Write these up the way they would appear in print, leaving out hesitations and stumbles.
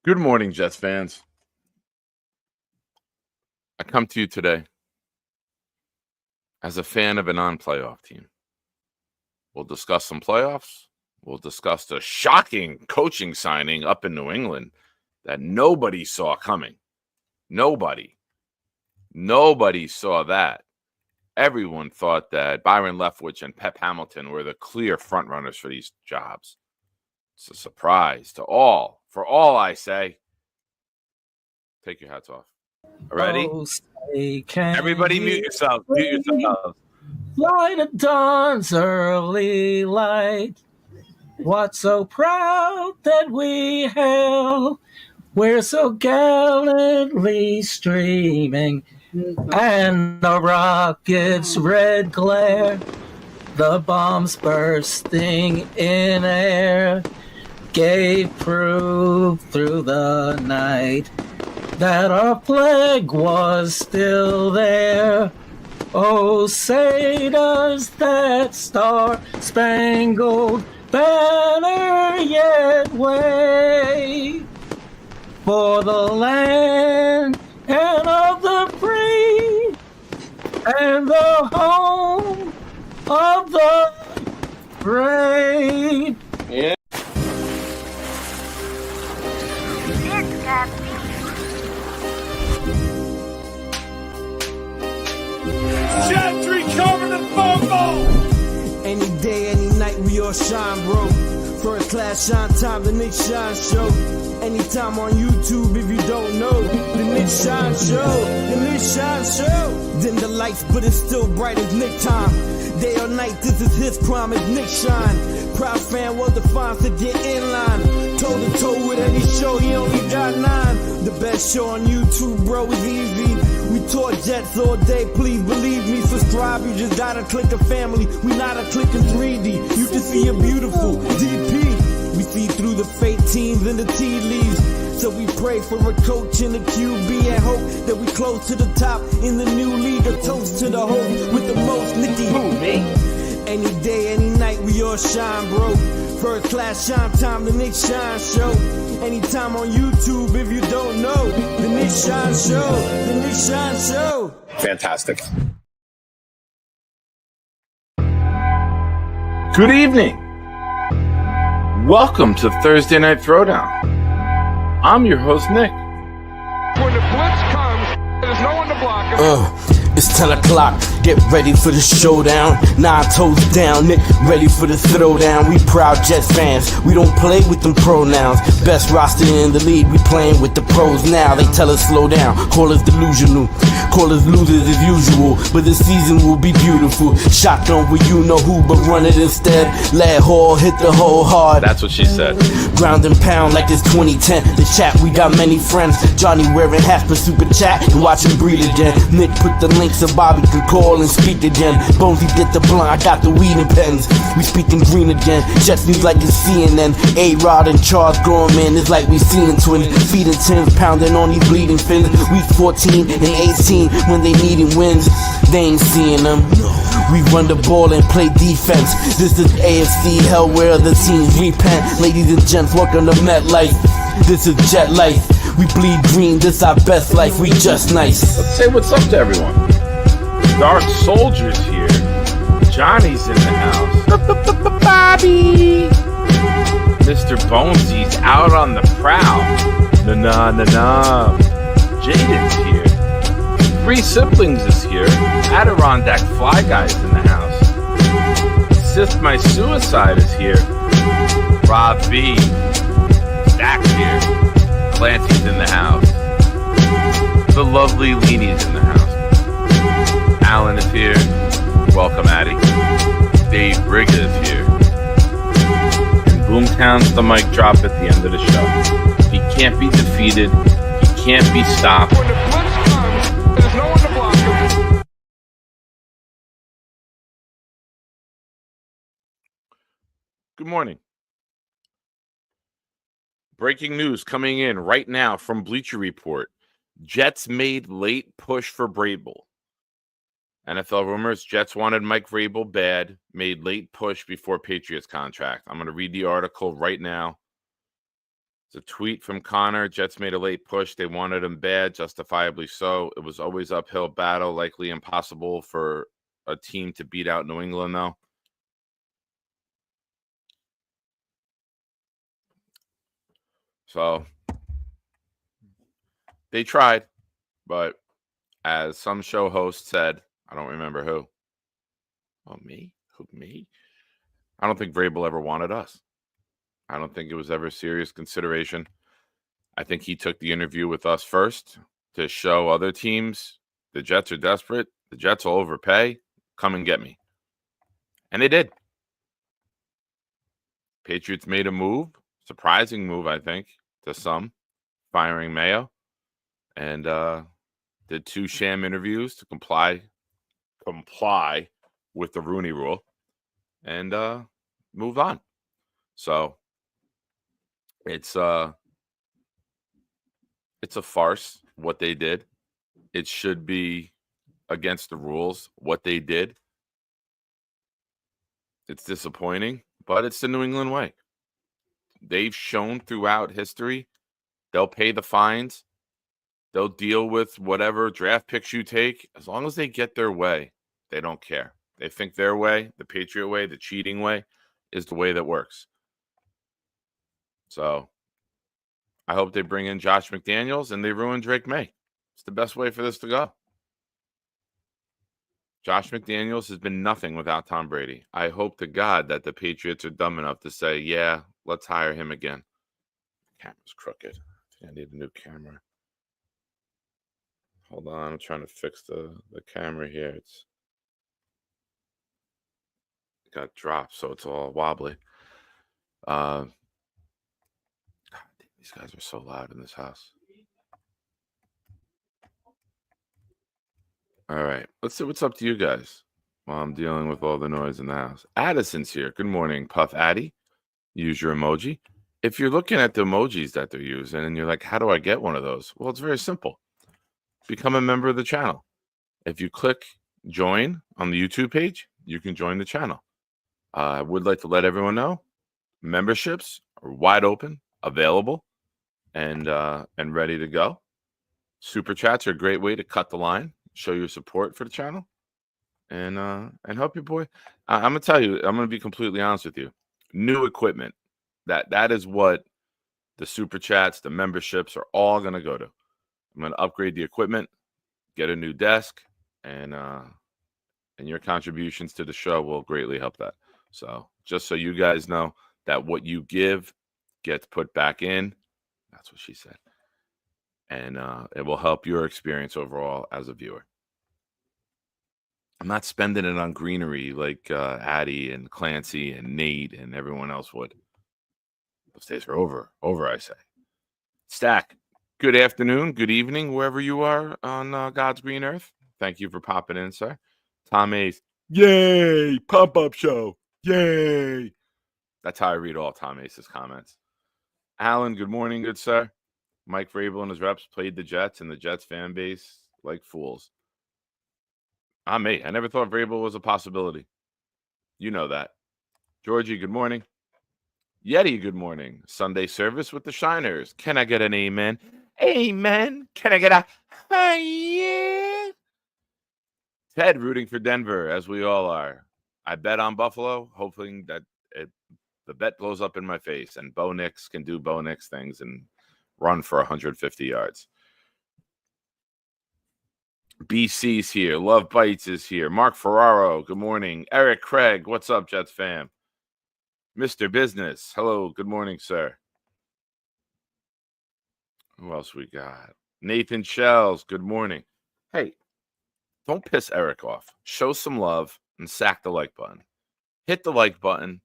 Good morning, Jets fans. I come to you today as a fan of a non-playoff team. We'll discuss some playoffs. We'll discuss the shocking coaching signing up in New England that nobody saw coming. Nobody saw that. Everyone thought that Byron Leftwich and Pep Hamilton were the clear frontrunners for these jobs. It's a surprise to all. For all, I say, take your hats off. Ready? Everybody mute yourself. Mute yourself. Light of dawn's early light. What so proud that we hail. We're so gallantly streaming. And the rocket's red glare. The bombs bursting in air. Gave proof through the night that our flag was still there. Oh, say does that star-spangled banner yet wave for the land and of the free and the home of the brave. Yeah. Jets recover the fumble! Any day, any night, we all shine, bro. First class shine time, the Nick Shine Show. Anytime on YouTube, if you don't know, the Nick Shine Show, the Nick Shine Show. Dim the lights, but it's still bright as Nick time. Day or night, this is his prime as Nick Shine. Proud fan, well defined to get in line. Toe to toe with any show, he only got 9. The best show on YouTube, bro, is easy. We talk Jets all day, please believe me. Subscribe, you just gotta click a family. We not a click in 3D. You can see a beautiful DP. We see through the fake teams and the tea leaves. So we pray for a coach and a QB and hope that we close to the top in the new league. A toast to the hope with the most Nicky. Who, me? Any day, any night, we all shine, bro. First class shine time, the Nick Shine Show. Anytime on YouTube, if you don't know, the Nick Shine Show, the Nick Shine Show. Fantastic. Good evening. Welcome to Thursday Night Throwdown. I'm your host, Nick. When the blitz comes, there's no one to block him. It's 10 o'clock, get ready for the showdown. 9 toes down, Nick, ready for the throwdown. We proud Jets fans, we don't play with them pronouns. Best roster in the league, we playing with the pros now. They tell us slow down, call us delusional, call us losers as usual. But this season will be beautiful. Shotgun with you know who, but run it instead. Let Hall hit the hole hard. That's what she said. Ground and pound like it's 2010. The chat, we got many friends. Johnny wearing hats for super chat and watch him breathe again. Nick put the link so Bobby can call and speak again. Bonesy did the blunt, I got the weed and pens. We speaking green again. Jets news like it's CNN. A-Rod and Charles Gorman, it's like we seeing twins. Feeding tins, pounding on these bleeding fins. We 14 and 18 when they needing wins. They ain't seeing them. We run the ball and play defense. This is AFC hell where the teams repent. Ladies and gents, welcome to MetLife. This is Jet Life. We bleed green, this our best life. We just nice. Let's say what's up to everyone. Dark Soldier's here. Johnny's in the house. Bobby. Mr. Bonesy's out on the prowl. Na-na. Jaden's here. 3 Siblings is here. Adirondack Fly Guy's in the house. Sith My Suicide is here. Rob B. Stack's here. Clancy's in the house. The lovely Leanie's in the house. Alan is here. Welcome, Addy. Dave Briggs is here. And Boomtown's the mic drop at the end of the show. He can't be defeated. He can't be stopped. When the blitz comes, there's no one to block him. Good morning. Breaking news coming in right now from Bleacher Report. Jets made late push for Vrabel. NFL rumors, Jets wanted Mike Vrabel bad, made late push before Patriots contract. I'm going to read the article right now. It's a tweet from Connor. Jets made a late push. They wanted him bad, justifiably so. It was always uphill battle, likely impossible for a team to beat out New England, though. So they tried, but as some show host said, I don't remember who. Oh, me? Who, me? I don't think Vrabel ever wanted us. I don't think it was ever a serious consideration. I think he took the interview with us first to show other teams the Jets are desperate. The Jets will overpay. Come and get me. And they did. Patriots made a move, surprising move, I think, to some, firing Mayo, and did 2 sham interviews to comply with the Rooney Rule, and moved on. So it's a farce what they did. It should be against the rules what they did. It's disappointing, but it's the New England way. They've shown throughout history they'll pay the fines. They'll deal with whatever draft picks you take. As long as they get their way, they don't care. They think their way, the Patriot way, the cheating way, is the way that works. So I hope they bring in Josh McDaniels and they ruin Drake May. It's the best way for this to go. Josh McDaniels has been nothing without Tom Brady. I hope to God that the Patriots are dumb enough to say, yeah, let's hire him again. Camera's crooked. I need a new camera. Hold on, I'm trying to fix the camera here. It got dropped, so it's all wobbly. God, these guys are so loud in this house. All right, let's see what's up to you guys while I'm dealing with all the noise in the house. Addison's here. Good morning, Puff Addy. Use your emoji. If you're looking at the emojis that they're using and you're like, how do I get one of those? Well, it's very simple. Become a member of the channel. If you click join on the YouTube page, you can join the channel. I would like to let everyone know memberships are wide open, available, and ready to go. Super chats are a great way to cut the line, show your support for the channel, and help your boy. I'm gonna tell you, I'm gonna be completely honest with you. New equipment, that is what the super chats, the memberships are all gonna go to. I'm gonna upgrade the equipment, get a new desk, and your contributions to the show will greatly help that. So just so you guys know that what you give gets put back in. That's what she said. And it will help your experience overall as a viewer. I'm not spending it on greenery like Addie and Clancy and Nate and everyone else would. Those days are over, I say. Stack, good afternoon, good evening, wherever you are on God's green earth. Thank you for popping in, sir. Tom Ace, yay, pump-up show, yay. That's how I read all Tom Ace's comments. Alan, good morning, good sir. Mike Vrabel and his reps played the Jets and the Jets fan base like fools. I'm me. I never thought Vrabel was a possibility. You know that. Georgie, good morning. Yeti, good morning. Sunday service with the Shiners. Can I get an amen? Amen. Can I get a yeah? Ted rooting for Denver, as we all are. I bet on Buffalo, hoping that the bet blows up in my face and Bo Nix can do Bo Nix things and run for 150 yards. BC's here. Love Bites is here. Mark Ferraro, good morning. Eric Craig, what's up, Jets fam? Mr. Business, hello, good morning, sir. Who else we got? Nathan Shells, good morning. Hey, don't piss Eric off. Show some love and sack the like button. Hit the like button.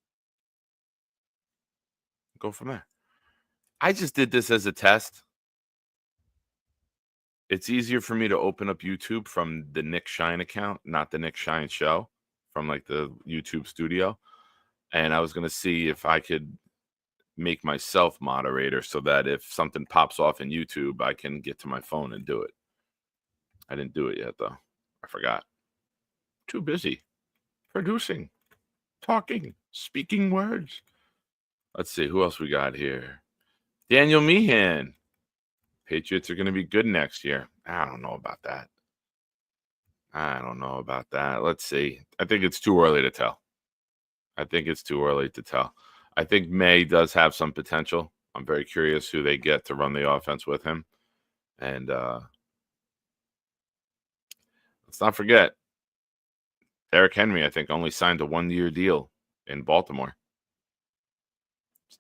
Go from there. I just did this as a test. It's easier for me to open up YouTube from the Nick Shine account, not the Nick Shine show, from like the YouTube studio. And I was going to see if I could make myself moderator so that if something pops off in YouTube, I can get to my phone and do it. I didn't do it yet, though. I forgot. Too busy producing, talking, speaking words. Let's see who else we got here. Daniel Meehan. Patriots are going to be good next year. I don't know about that. Let's see. I think it's too early to tell. I think May does have some potential. I'm very curious who they get to run the offense with him. And let's not forget, Derrick Henry, I think, only signed a 1-year deal in Baltimore.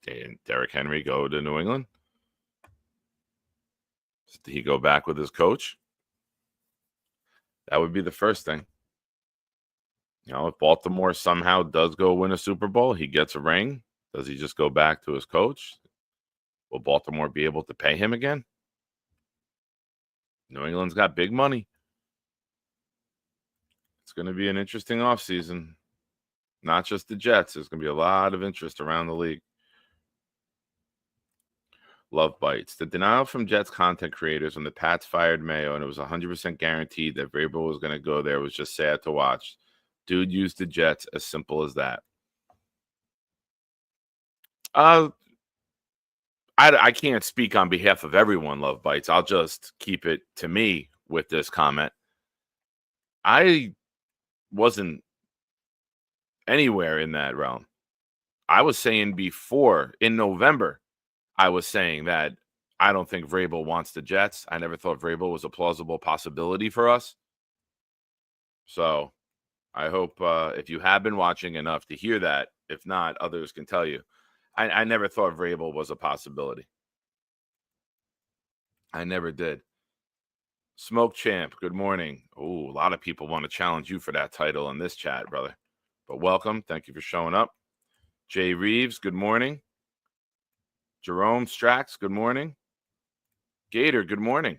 Did Derrick Henry go to New England? Did he go back with his coach? That would be the first thing. If Baltimore somehow does go win a Super Bowl, he gets a ring. Does he just go back to his coach? Will Baltimore be able to pay him again? New England's got big money. It's going to be an interesting offseason. Not just the Jets. There's going to be a lot of interest around the league. Love bites. The denial from Jets content creators when the Pats fired Mayo and it was 100% guaranteed that Vrabel was going to go there was just sad to watch. Dude used the Jets, as simple as that. I can't speak on behalf of everyone, Love Bites. I'll just keep it to me with this comment. I wasn't anywhere in that realm. I was saying before, in November, I was saying that I don't think Vrabel wants the Jets. I never thought Vrabel was a plausible possibility for us. So I hope if you have been watching enough to hear that, if not, others can tell you. I never thought Vrabel was a possibility. I never did. Smoke Champ, good morning. Oh, a lot of people want to challenge you for that title in this chat, brother. But welcome. Thank you for showing up. Jay Reeves, good morning. Jerome Strax, good morning. Gator, good morning.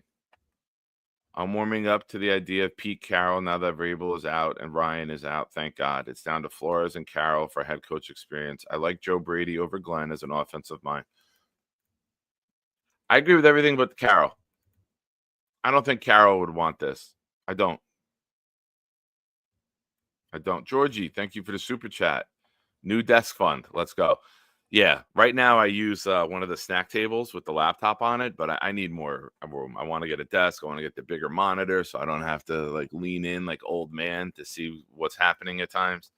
I'm warming up to the idea of Pete Carroll now that Vrabel is out and Ryan is out. Thank God. It's down to Flores and Carroll for head coach experience. I like Joe Brady over Glenn as an offensive mind. I agree with everything but Carroll. I don't think Carroll would want this. I don't. Georgie, thank you for the super chat. New desk fund. Let's go. Yeah, right now I use one of the snack tables with the laptop on it, but I need more room. I want to get a desk. I want to get the bigger monitor so I don't have to lean in like old man to see what's happening at times.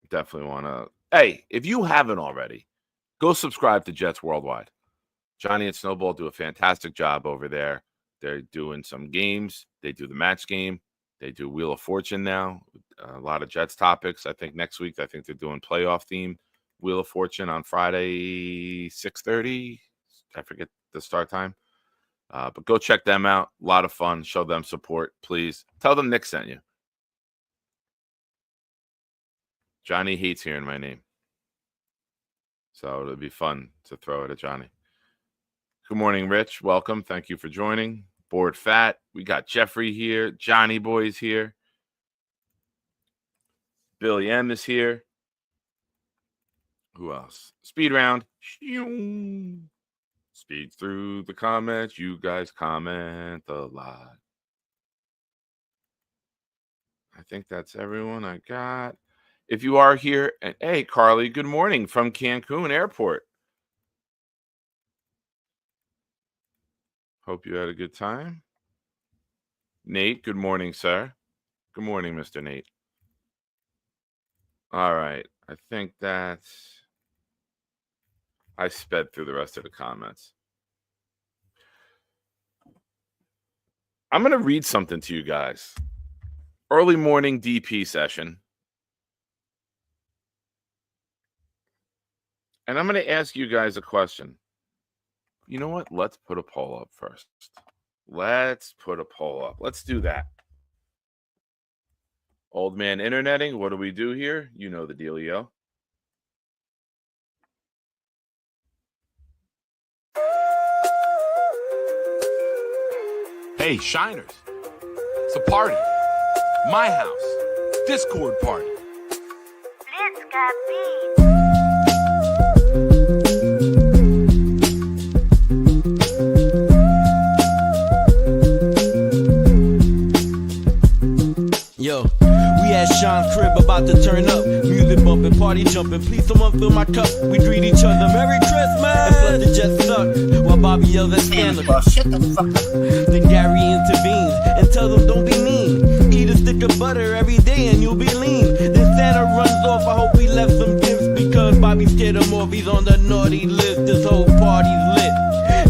Definitely want to. Hey, if you haven't already, go subscribe to Jets Worldwide. Johnny and Snowball do a fantastic job over there. They're doing some games. They do the match game. They do Wheel of Fortune now. A lot of Jets topics. I think next week, they're doing playoff theme Wheel of Fortune on Friday, 6:30. I forget the start time. But go check them out. A lot of fun. Show them support, please. Tell them Nick sent you. Johnny hates hearing my name. So it'll be fun to throw it at Johnny. Good morning, Rich. Welcome. Thank you for joining. Board Fat. We got Jeffrey here. Johnny Boy's here. Billy M is here. Who else? Speed round. Speed through the comments. You guys comment a lot. I think that's everyone I got. If you are here, and hey, Carly, good morning from Cancun Airport. Hope you had a good time. Nate, good morning, sir. Good morning, Mr. Nate. All right. I think that's... I sped through the rest of the comments. I'm going to read something to you guys. Early morning DP session. And I'm going to ask you guys a question. You know what? Let's put a poll up first. Let's put a poll up. Let's do that. Old man interneting. What do we do here? You know the dealio. Hey, Shiners. It's a party. My house. Discord party. Let's go beat. Yo, we at Sean crib about to turn up. Music bumping, party party jumping. Please someone fill my cup. We greet each other. Merry Christmas. And let the Jets suck while Bobby yells at scandal. Shut the fuck up. Then Gary intervenes and tells them don't be mean. Eat a stick of butter every day and you'll be lean. Then Santa runs off. I hope he left some gifts because Bobby scared him off. He's on the naughty list. This whole party's lit.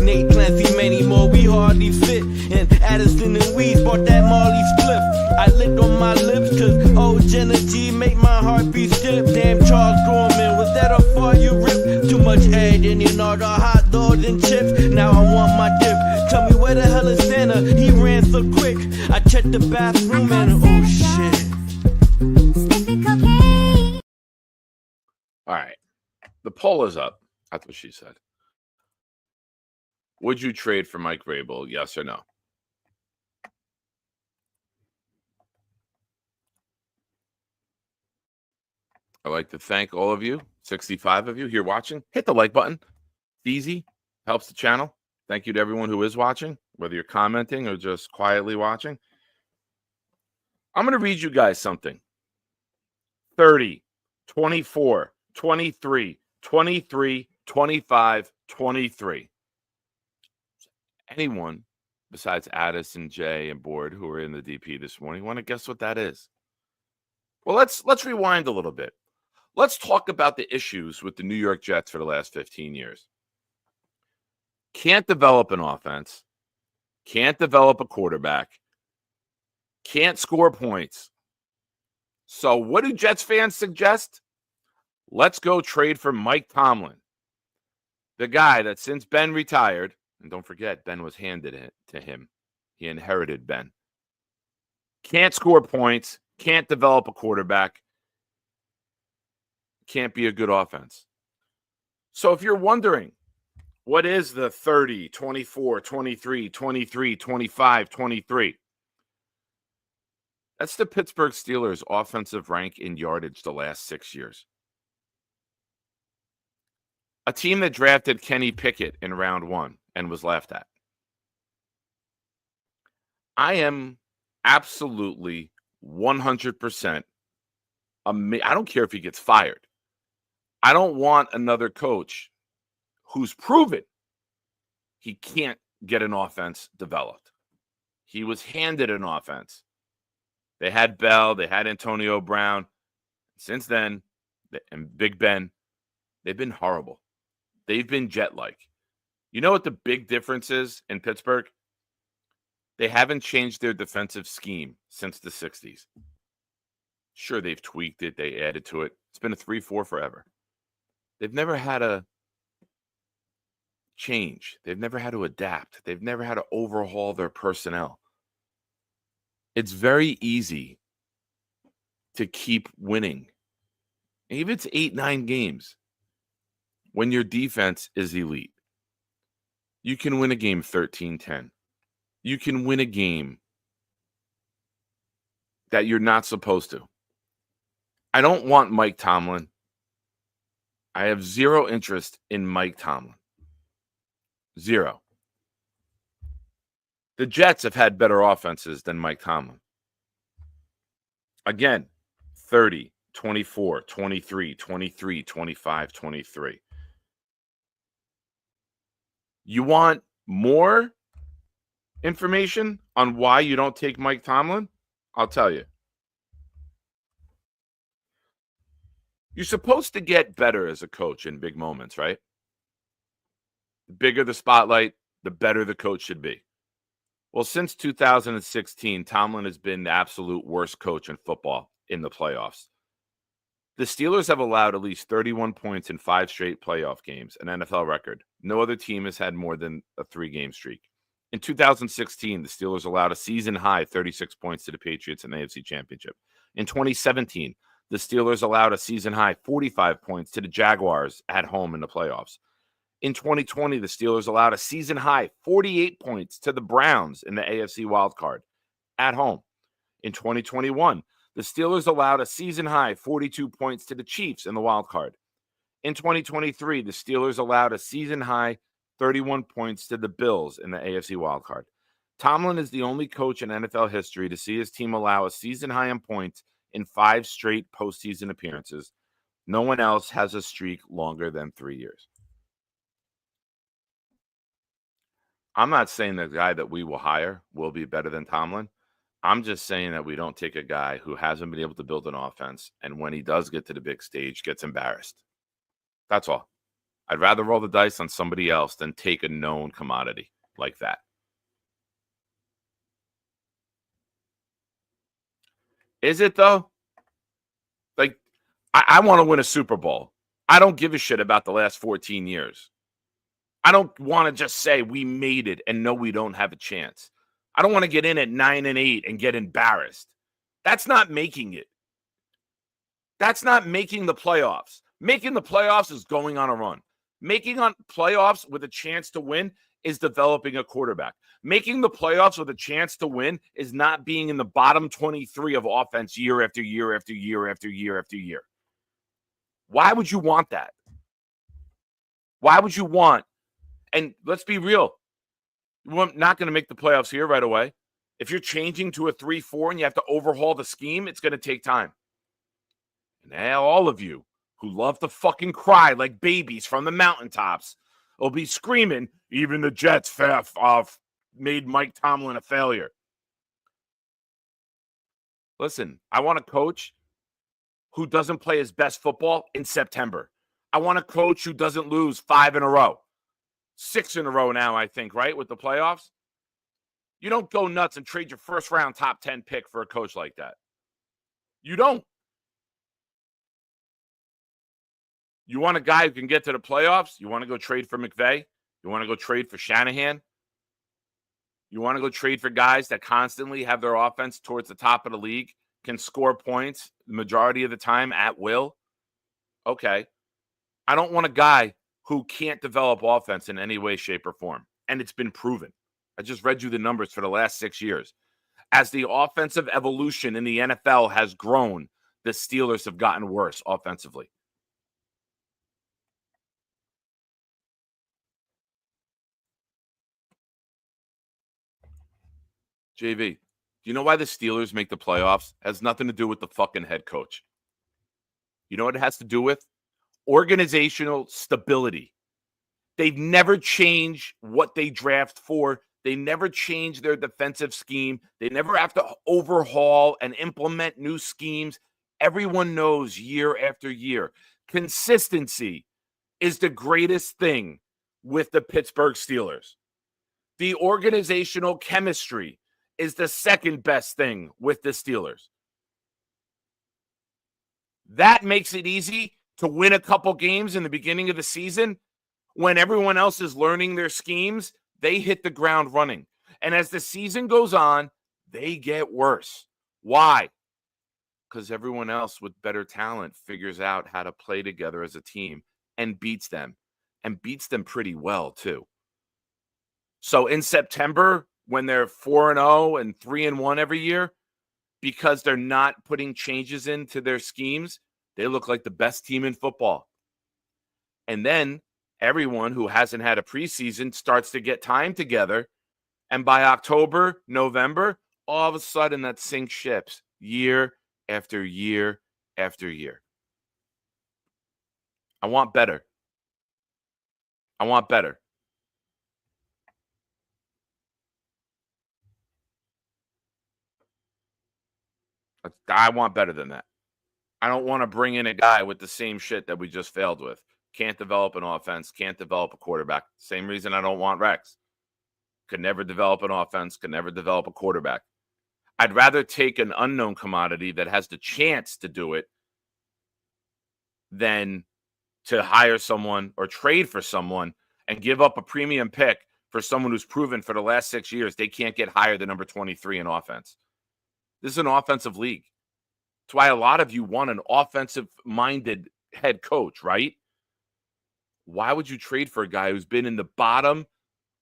Nate Clancy, many more, we hardly fit. And Addison and Weeds bought that Marley spliff. I licked on my lips cause old Jenna G make my heartbeat skip. Damn Charles Gorman, was that a fart you ripped? Too much head in you know the hot dogs and chips. Now I want my dip. Tell me where the hell is Santa? He ran so quick. I checked the bathroom and oh shit. All right. The poll is up. That's what she said. Would you trade for Mike Vrabel? Yes or no? I'd like to thank all of you, 65 of you here watching. Hit the like button. Easy. Helps the channel. Thank you to everyone who is watching, whether you're commenting or just quietly watching. I'm going to read you guys something. 30, 24, 23, 23, 25, 23. Anyone besides Addison, Jay, and Board who are in the DP this morning want to guess what that is? Well, let's rewind a little bit. Let's talk about the issues with the New York Jets for the last 15 years. Can't develop an offense, can't develop a quarterback, can't score points. So what do Jets fans suggest? Let's go trade for Mike Tomlin, the guy that since Ben retired, and don't forget, Ben was handed it to him. He inherited Ben. Can't score points, can't develop a quarterback, can't be a good offense. So if you're wondering, what is the 30, 24, 23, 23, 25, 23? That's the Pittsburgh Steelers' offensive rank in yardage the last 6 years. A team that drafted Kenny Pickett in round 1 and was laughed at. I am absolutely 100%. I don't care if he gets fired. I don't want another coach who's proven he can't get an offense developed. He was handed an offense. They had Bell, they had Antonio Brown. Since then, and Big Ben, they've been horrible. They've been jet-like. You know what the big difference is in Pittsburgh? They haven't changed their defensive scheme since the 60s. Sure, they've tweaked it. They added to it. It's been a 3-4 forever. They've never had a change. They've never had to adapt. They've never had to overhaul their personnel. It's very easy to keep winning. Even if it's 8-9 games, when your defense is elite. You can win a game 13-10. You can win a game that you're not supposed to. I don't want Mike Tomlin. I have zero interest in Mike Tomlin. Zero. The Jets have had better offenses than Mike Tomlin. Again, 30, 24, 23, 23, 25, 23. You want more information on why you don't take Mike Tomlin? I'll tell you. You're supposed to get better as a coach in big moments, right? The bigger the spotlight, the better the coach should be. Well, since 2016, Tomlin has been the absolute worst coach in football in the playoffs. The Steelers have allowed at least 31 points in 5 straight playoff games, an NFL record. No other team has had more than a 3-game streak. In 2016, the Steelers allowed a season-high 36 points to the Patriots in the AFC Championship. In 2017, the Steelers allowed a season-high 45 points to the Jaguars at home in the playoffs. In 2020, the Steelers allowed a season-high 48 points to the Browns in the AFC wildcard at home. In 2021, the Steelers allowed a season-high 42 points to the Chiefs in the wildcard. In 2023, the Steelers allowed a season-high 31 points to the Bills in the AFC wildcard. Tomlin is the only coach in NFL history to see his team allow a season-high in points in 5 straight postseason appearances. No one else has a streak longer than 3 years. I'm not saying the guy that we will hire will be better than Tomlin. I'm just saying that we don't take a guy who hasn't been able to build an offense, and when he does get to the big stage, gets embarrassed. That's all. I'd rather roll the dice on somebody else than take a known commodity like that. Is it, though? Like, I want to win a Super Bowl. I don't give a shit about the last 14 years. I don't want to just say we made it and know we don't have a chance. I don't want to get in at 9-8 and get embarrassed. That's not making it. That's not making the playoffs. Making the playoffs is going on a run. Making on playoffs with a chance to win is developing a quarterback. Making the playoffs with a chance to win is not being in the bottom 23 of offense year after year after year after year after year. Why would you want that? Why would you want? And let's be real. We're not going to make the playoffs here right away. If you're changing to a 3-4 and you have to overhaul the scheme, it's going to take time. And now all of you who love to fucking cry like babies from the mountaintops will be screaming, even the Jets made Mike Tomlin a failure. Listen, I want a coach who doesn't play his best football in September. I want a coach who doesn't lose 5 in a row. 6 in a row now, I think, right, with the playoffs? You don't go nuts and trade your first-round top 10 pick for a coach like that. You don't. You want a guy who can get to the playoffs? You want to go trade for McVay? You want to go trade for Shanahan? You want to go trade for guys that constantly have their offense towards the top of the league, can score points the majority of the time at will? Okay. I don't want a guy who can't develop offense in any way, shape, or form. And it's been proven. I just read you the numbers for the last 6 years. As the offensive evolution in the NFL has grown, the Steelers have gotten worse offensively. JV, do you know why the Steelers make the playoffs? It has nothing to do with the fucking head coach. You know what it has to do with? Organizational stability. They never change what they draft for. They never change their defensive scheme. They never have to overhaul and implement new schemes. Everyone knows year after year. Consistency is the greatest thing with the Pittsburgh Steelers. The organizational chemistry is the second best thing with the Steelers. That makes it easy to win a couple games in the beginning of the season. When everyone else is learning their schemes, they hit the ground running. And as the season goes on, they get worse. Why? Because everyone else with better talent figures out how to play together as a team and beats them pretty well too. So in September, when they're 4-0 and 3-1 every year, because they're not putting changes into their schemes, they look like the best team in football. And then everyone who hasn't had a preseason starts to get time together. And by October, November, all of a sudden that sinks ships year after year after year. I want better. I want better. I want better than that. I don't want to bring in a guy with the same shit that we just failed with. Can't develop an offense, can't develop a quarterback. Same reason I don't want Rex. Could never develop an offense, could never develop a quarterback. I'd rather take an unknown commodity that has the chance to do it than to hire someone or trade for someone and give up a premium pick for someone who's proven for the last 6 years they can't get higher than number 23 in offense. This is an offensive league. That's why a lot of you want an offensive-minded head coach, right? Why would you trade for a guy who's been in the bottom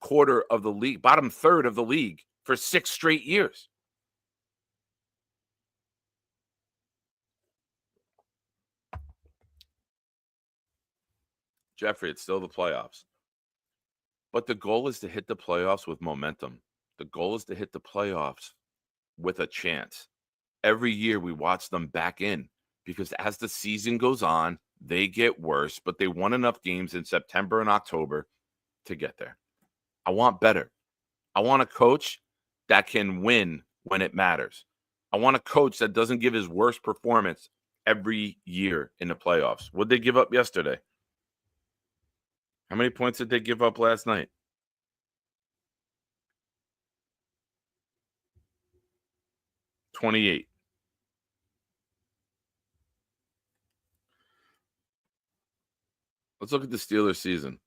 quarter of the league, bottom third of the league for 6 straight years? Jeffrey, it's still the playoffs. But the goal is to hit the playoffs with momentum. The goal is to hit the playoffs with a chance. Every year we watch them back in because as the season goes on, they get worse, but they won enough games in September and October to get there. I want better. I want a coach that can win when it matters. I want a coach that doesn't give his worst performance every year in the playoffs. What'd they give up yesterday? How many points did they give up last night? $28. Let's look at the Steelers season.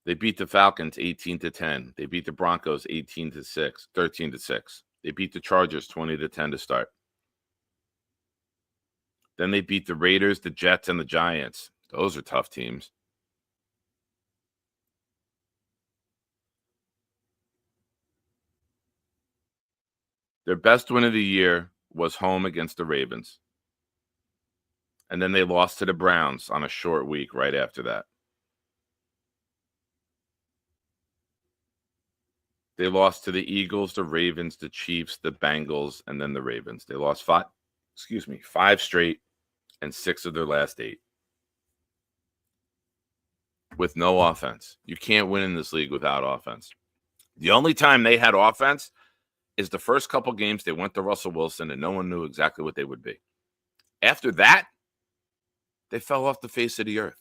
They beat the Falcons 18-10. They beat the Broncos 13-6. They beat the Chargers 20-10 to start. Then they beat the Raiders, the Jets, and the Giants. Those are tough teams. Their best win of the year was home against the Ravens. And then they lost to the Browns on a short week right after that. They lost to the Eagles, the Ravens, the Chiefs, the Bengals, and then the Ravens. They lost five straight and 6 of their last 8. With no offense. You can't win in this league without offense. The only time they had offense is the first couple games they went to Russell Wilson and no one knew exactly what they would be. After that, they fell off the face of the earth.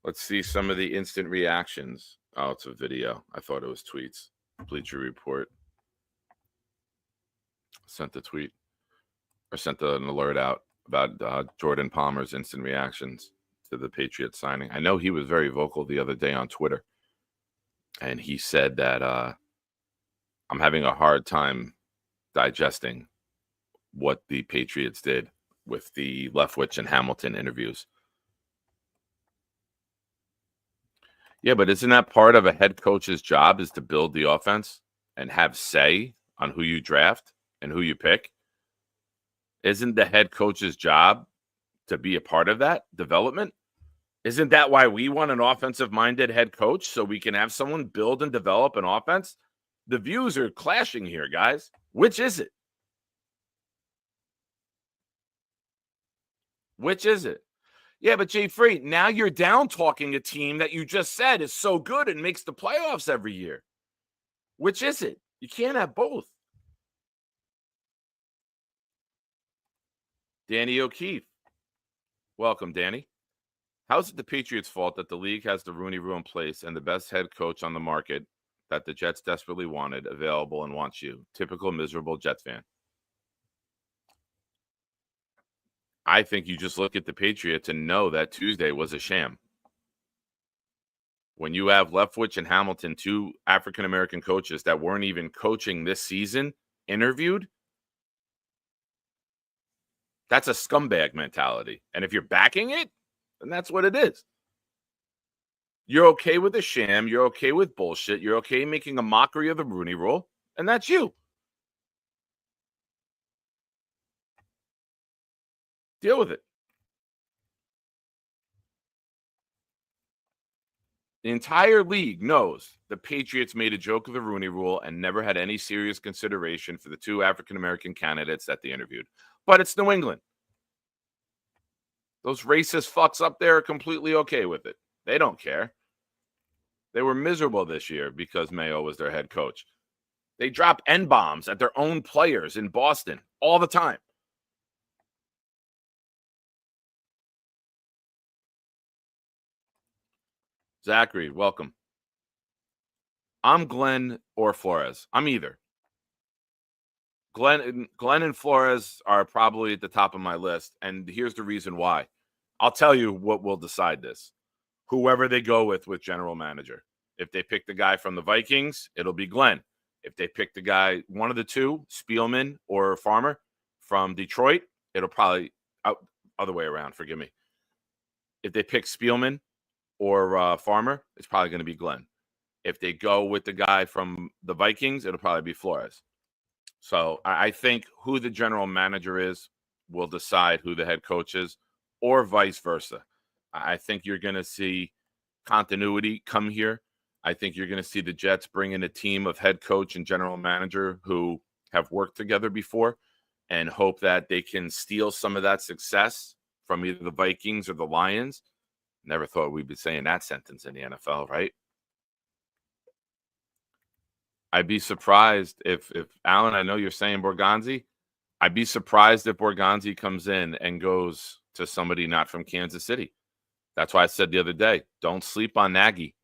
Let's see some of the instant reactions. Oh, it's a video. I thought it was tweets. Bleacher Report sent the tweet or sent an alert out about Jordan Palmer's instant reactions to the Patriots signing. I know he was very vocal the other day on Twitter. And he said that I'm having a hard time digesting what the Patriots did with the Leftwich and Hamilton interviews. Yeah, but isn't that part of a head coach's job is to build the offense and have say on who you draft and who you pick? Isn't the head coach's job to be a part of that development? Isn't that why we want an offensive-minded head coach, so we can have someone build and develop an offense? The views are clashing here, guys. Which is it? Which is it? Yeah, but Jay Free, now you're down talking a team that you just said is so good and makes the playoffs every year. Which is it? You can't have both. Danny O'Keefe. Welcome, Danny. How's it the Patriots' fault that the league has the Rooney Rule in place and the best head coach on the market that the Jets desperately wanted available and wants you? Typical miserable Jets fan. I think you just look at the Patriots and know that Tuesday was a sham. When you have Leftwich and Hamilton, 2 African-American coaches that weren't even coaching this season, interviewed, that's a scumbag mentality. And if you're backing it, then that's what it is. You're okay with a sham. You're okay with bullshit. You're okay making a mockery of the Rooney Rule. And that's you. Deal with it. The entire league knows the Patriots made a joke of the Rooney Rule and never had any serious consideration for the 2 African-American candidates that they interviewed. But it's New England. Those racist fucks up there are completely okay with it. They don't care. They were miserable this year because Mayo was their head coach. They drop N-bombs at their own players in Boston all the time. Zachary, welcome. I'm Glenn or Flores. I'm either. Glenn and Flores are probably at the top of my list, and here's the reason why. I'll tell you what will decide this. Whoever they go with general manager. If they pick the guy from the Vikings, it'll be Glenn. If they pick the guy, one of the 2, Spielman or Farmer from Detroit, it'll probably other way around. Forgive me. If they pick Spielman or Farmer, it's probably going to be Glenn. If they go with the guy from the Vikings, it'll probably be Flores. So I think who the general manager is will decide who the head coach is, or vice versa. I think you're going to see continuity come here. I think you're going to see the Jets bring in a team of head coach and general manager who have worked together before and hope that they can steal some of that success from either the Vikings or the Lions. Never thought we'd be saying that sentence in the NFL, right? I'd be surprised if Alan, I know you're saying Borgonzi. I'd be surprised if Borgonzi comes in and goes to somebody not from Kansas City. That's why I said the other day, don't sleep on Nagy.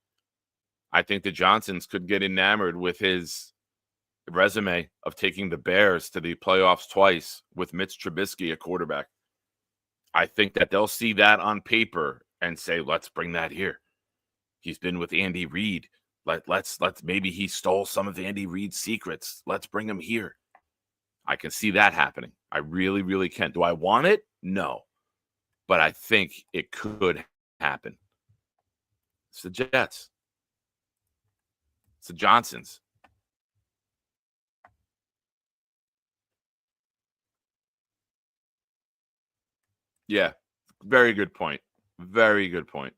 I think the Johnsons could get enamored with his resume of taking the Bears to the playoffs twice with Mitch Trubisky at quarterback. I think that they'll see that on paper and say, let's bring that here. He's been with Andy Reid. Let's maybe he stole some of Andy Reid's secrets. Let's bring him here. I can see that happening. I really, really can. Do I want it? No. But I think it could happen. It's the Jets. It's the Johnsons. Yeah, very good point. Very good point.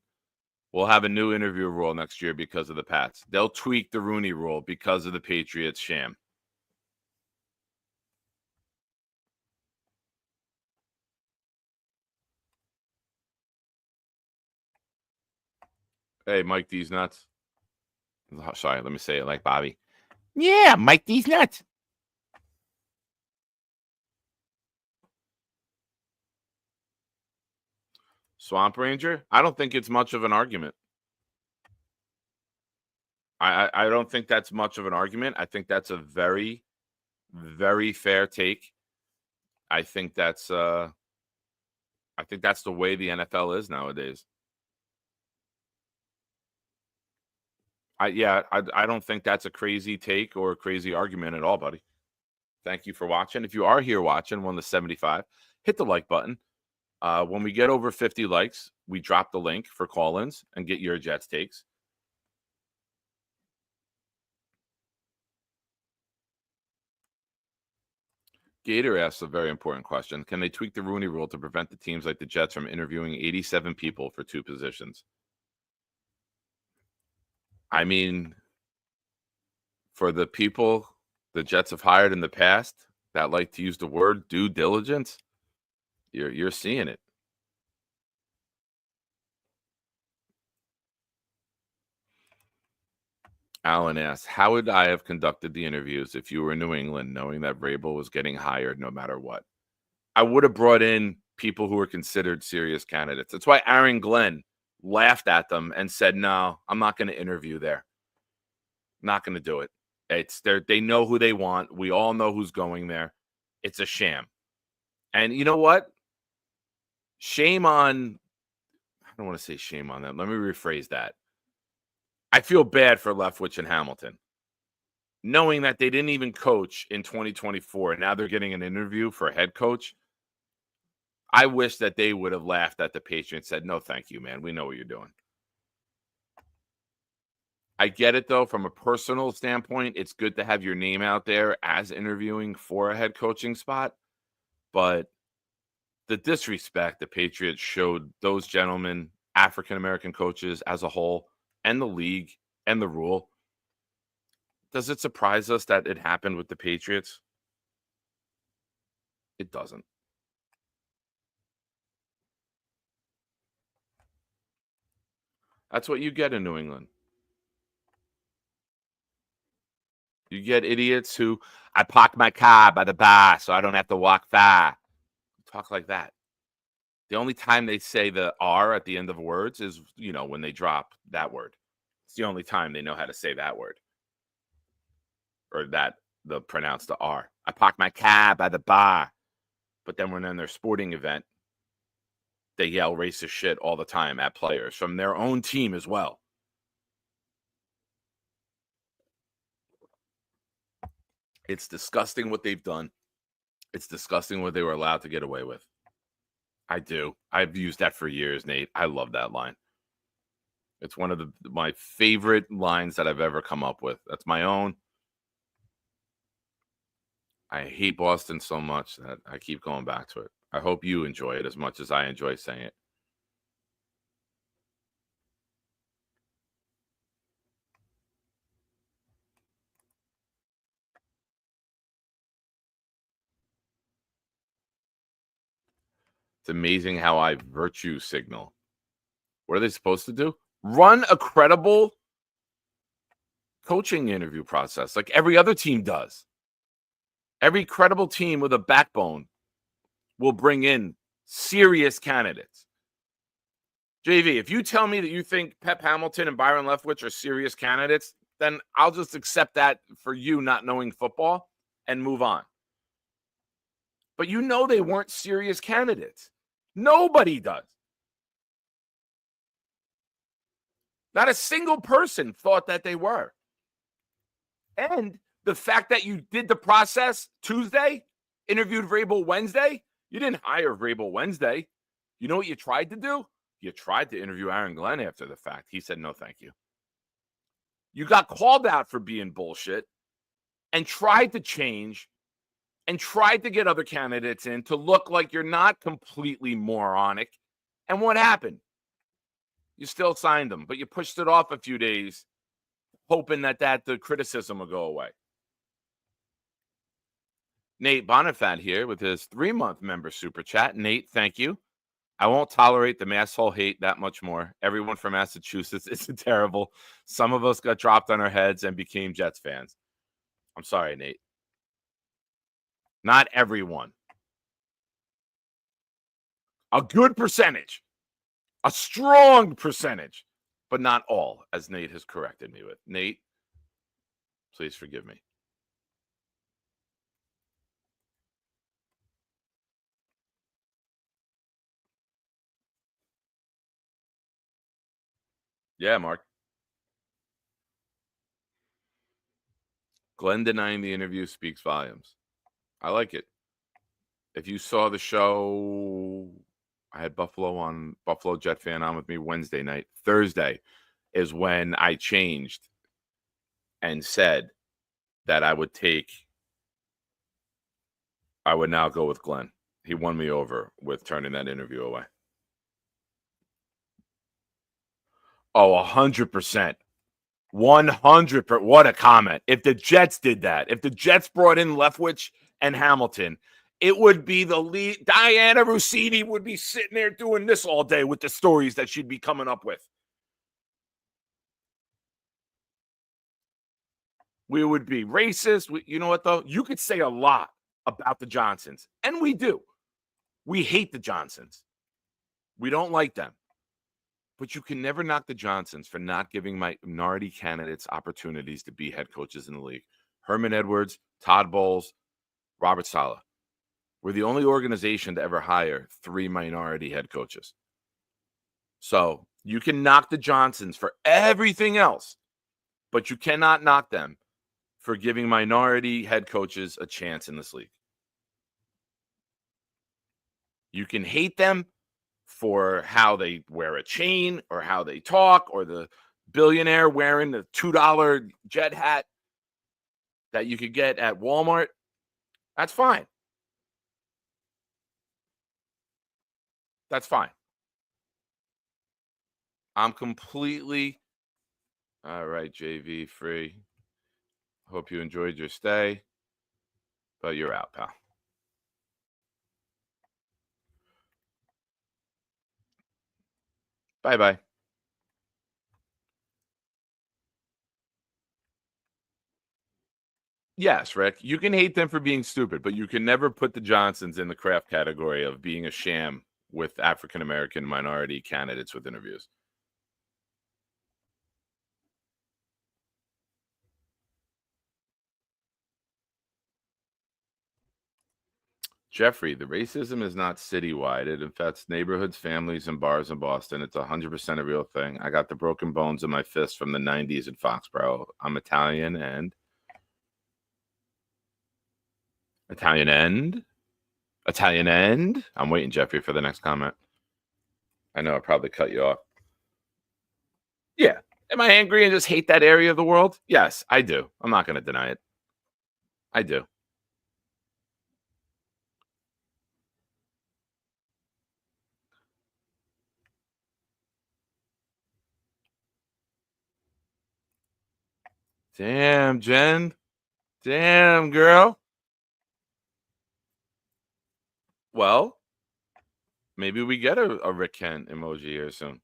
We'll have a new interview rule next year because of the Pats. They'll tweak the Rooney Rule because of the Patriots sham. Hey, Mike D's nuts. Sorry, let me say it like Bobby. Yeah, Mike D's nuts. Swamp Ranger? I don't think it's much of an argument. I don't think that's much of an argument. I think that's a very, very fair take. I think that's the way the NFL is nowadays. I don't think that's a crazy take or a crazy argument at all, buddy. Thank you for watching. If you are here watching, one of the 75, hit the like button. When we get over 50 likes, we drop the link for call-ins and get your Jets takes. Gator asks a very important question. Can they tweak the Rooney Rule to prevent the teams like the Jets from interviewing 87 people for 2 positions? I mean, for the people the Jets have hired in the past that like to use the word due diligence, you're seeing it. Alan asks, how would I have conducted the interviews if you were in New England, knowing that Vrabel was getting hired no matter what? I would have brought in people who were considered serious candidates. That's why Aaron Glenn laughed at them and said, no, I'm not going to interview there. Not going to do it. They know who they want. We all know who's going there. It's a sham. And you know what? Shame on, I don't want to say shame on them. Let me rephrase that. I feel bad for Leftwich and Hamilton, knowing that they didn't even coach in 2024. And now they're getting an interview for a head coach. I wish that they would have laughed at the Patriots and said, no, thank you, man. We know what you're doing. I get it, though, from a personal standpoint. It's good to have your name out there as interviewing for a head coaching spot. But the disrespect the Patriots showed those gentlemen, African-American coaches as a whole, and the league and the rule, does it surprise us that it happened with the Patriots? It doesn't. That's what you get in New England. You get idiots who, I park my car by the bar so I don't have to walk far. Talk like that. The only time they say the R at the end of words is, when they drop that word. It's the only time they know how to say that word. Or that, they'll pronounce the R. I park my car by the bar. But then when they're in their sporting event, they yell racist shit all the time at players from their own team as well. It's disgusting what they've done. It's disgusting what they were allowed to get away with. I do. I've used that for years, Nate. I love that line. It's one of my favorite lines that I've ever come up with. That's my own. I hate Boston so much that I keep going back to it. I hope you enjoy it as much as I enjoy saying it. It's amazing how I virtue signal. What are they supposed to do? Run a credible coaching interview process like every other team does. Every credible team with a backbone will bring in serious candidates. JV, if you tell me that you think Pep Hamilton and Byron Leftwich are serious candidates, then I'll just accept that for you not knowing football and move on. But you know they weren't serious candidates. Nobody does. Not a single person thought that they were. And the fact that you did the process Tuesday, interviewed Vrabel Wednesday, you didn't hire Vrabel Wednesday. You know what you tried to do? You tried to interview Aaron Glenn after the fact. He said, no, thank you. You got called out for being bullshit and tried to change and tried to get other candidates in to look like you're not completely moronic. And what happened? You still signed them, but you pushed it off a few days, hoping that the criticism will go away. Nate Bonifat here with his 3-month member super chat. Nate, thank you. I won't tolerate the masshole hate that much more. Everyone from Massachusetts is terrible. Some of us got dropped on our heads and became Jets fans. I'm sorry, Nate. Not everyone. A good percentage. A strong percentage. But not all, as Nate has corrected me with. Nate, please forgive me. Yeah, Mark. Glenn denying the interview speaks volumes. I like it. If you saw the show, I had Buffalo Jet fan on with me Wednesday night. Thursday is when I changed and said that I would now go with Glenn. He won me over with turning that interview away. Oh, 100%. 100%. What a comment. If the Jets did that, if the Jets brought in Leftwich and Hamilton, it would be the lead. Diana Rossini would be sitting there doing this all day with the stories that she'd be coming up with. We would be racist. You know what, though? You could say a lot about the Johnsons, and we do. We hate the Johnsons. We don't like them. But you can never knock the Johnsons for not giving minority candidates opportunities to be head coaches in the league. Herman Edwards, Todd Bowles, Robert Saleh. We're the only organization to ever hire 3 minority head coaches. So you can knock the Johnsons for everything else, but you cannot knock them for giving minority head coaches a chance in this league. You can hate them for how they wear a chain or how they talk or the billionaire wearing the $2 jet hat that you could get at Walmart. That's fine. That's fine. I'm completely all right, JV free. Hope you enjoyed your stay, but you're out, pal. Bye-bye. Yes, Rick, you can hate them for being stupid, but you can never put the Johnsons in the Kraft category of being a sham with African-American minority candidates with interviews. Jeffrey, the racism is not citywide. It affects neighborhoods, families, and bars in Boston. It's 100% a real thing. I got the broken bones in my fist from the 90s in Foxborough. I'm Italian and... Italian end. I'm waiting, Jeffrey, for the next comment. I know I probably cut you off. Yeah. Am I angry and just hate that area of the world? Yes, I do. I'm not going to deny it. I do. Damn, Jen. Damn, girl. Well, maybe we get a Rick Kent emoji here soon.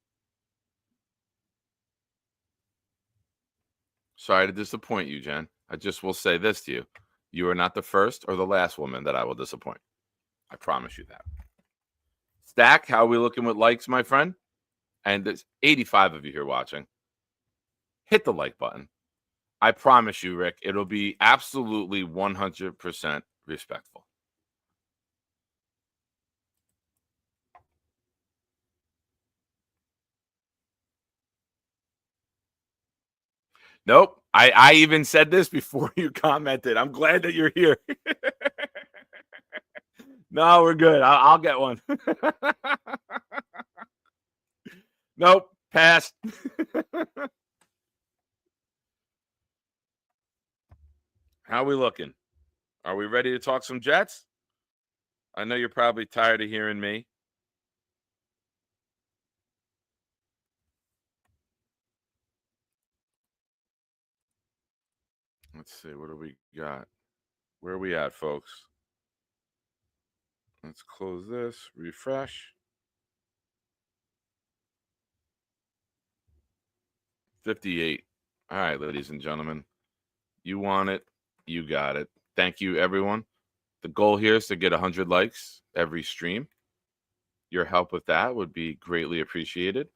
Sorry to disappoint you, Jen. I just will say this to you. You are not the first or the last woman that I will disappoint. I promise you that. Stack, how are we looking with likes, my friend? And there's 85 of you here watching. Hit the like button. I promise you, Rick, it'll be absolutely 100% respectful. Nope. I even said this before you commented. I'm glad that you're here. No, we're good. I'll get one. Nope. Pass. How are we looking? Are we ready to talk some Jets? I know you're probably tired of hearing me. Let's see. What do we got? Where are we at, folks? Let's close this. Refresh. 58. All right, ladies and gentlemen. You want it. You got it. Thank you, everyone. The goal here is to get 100 likes every stream. Your help with that would be greatly appreciated.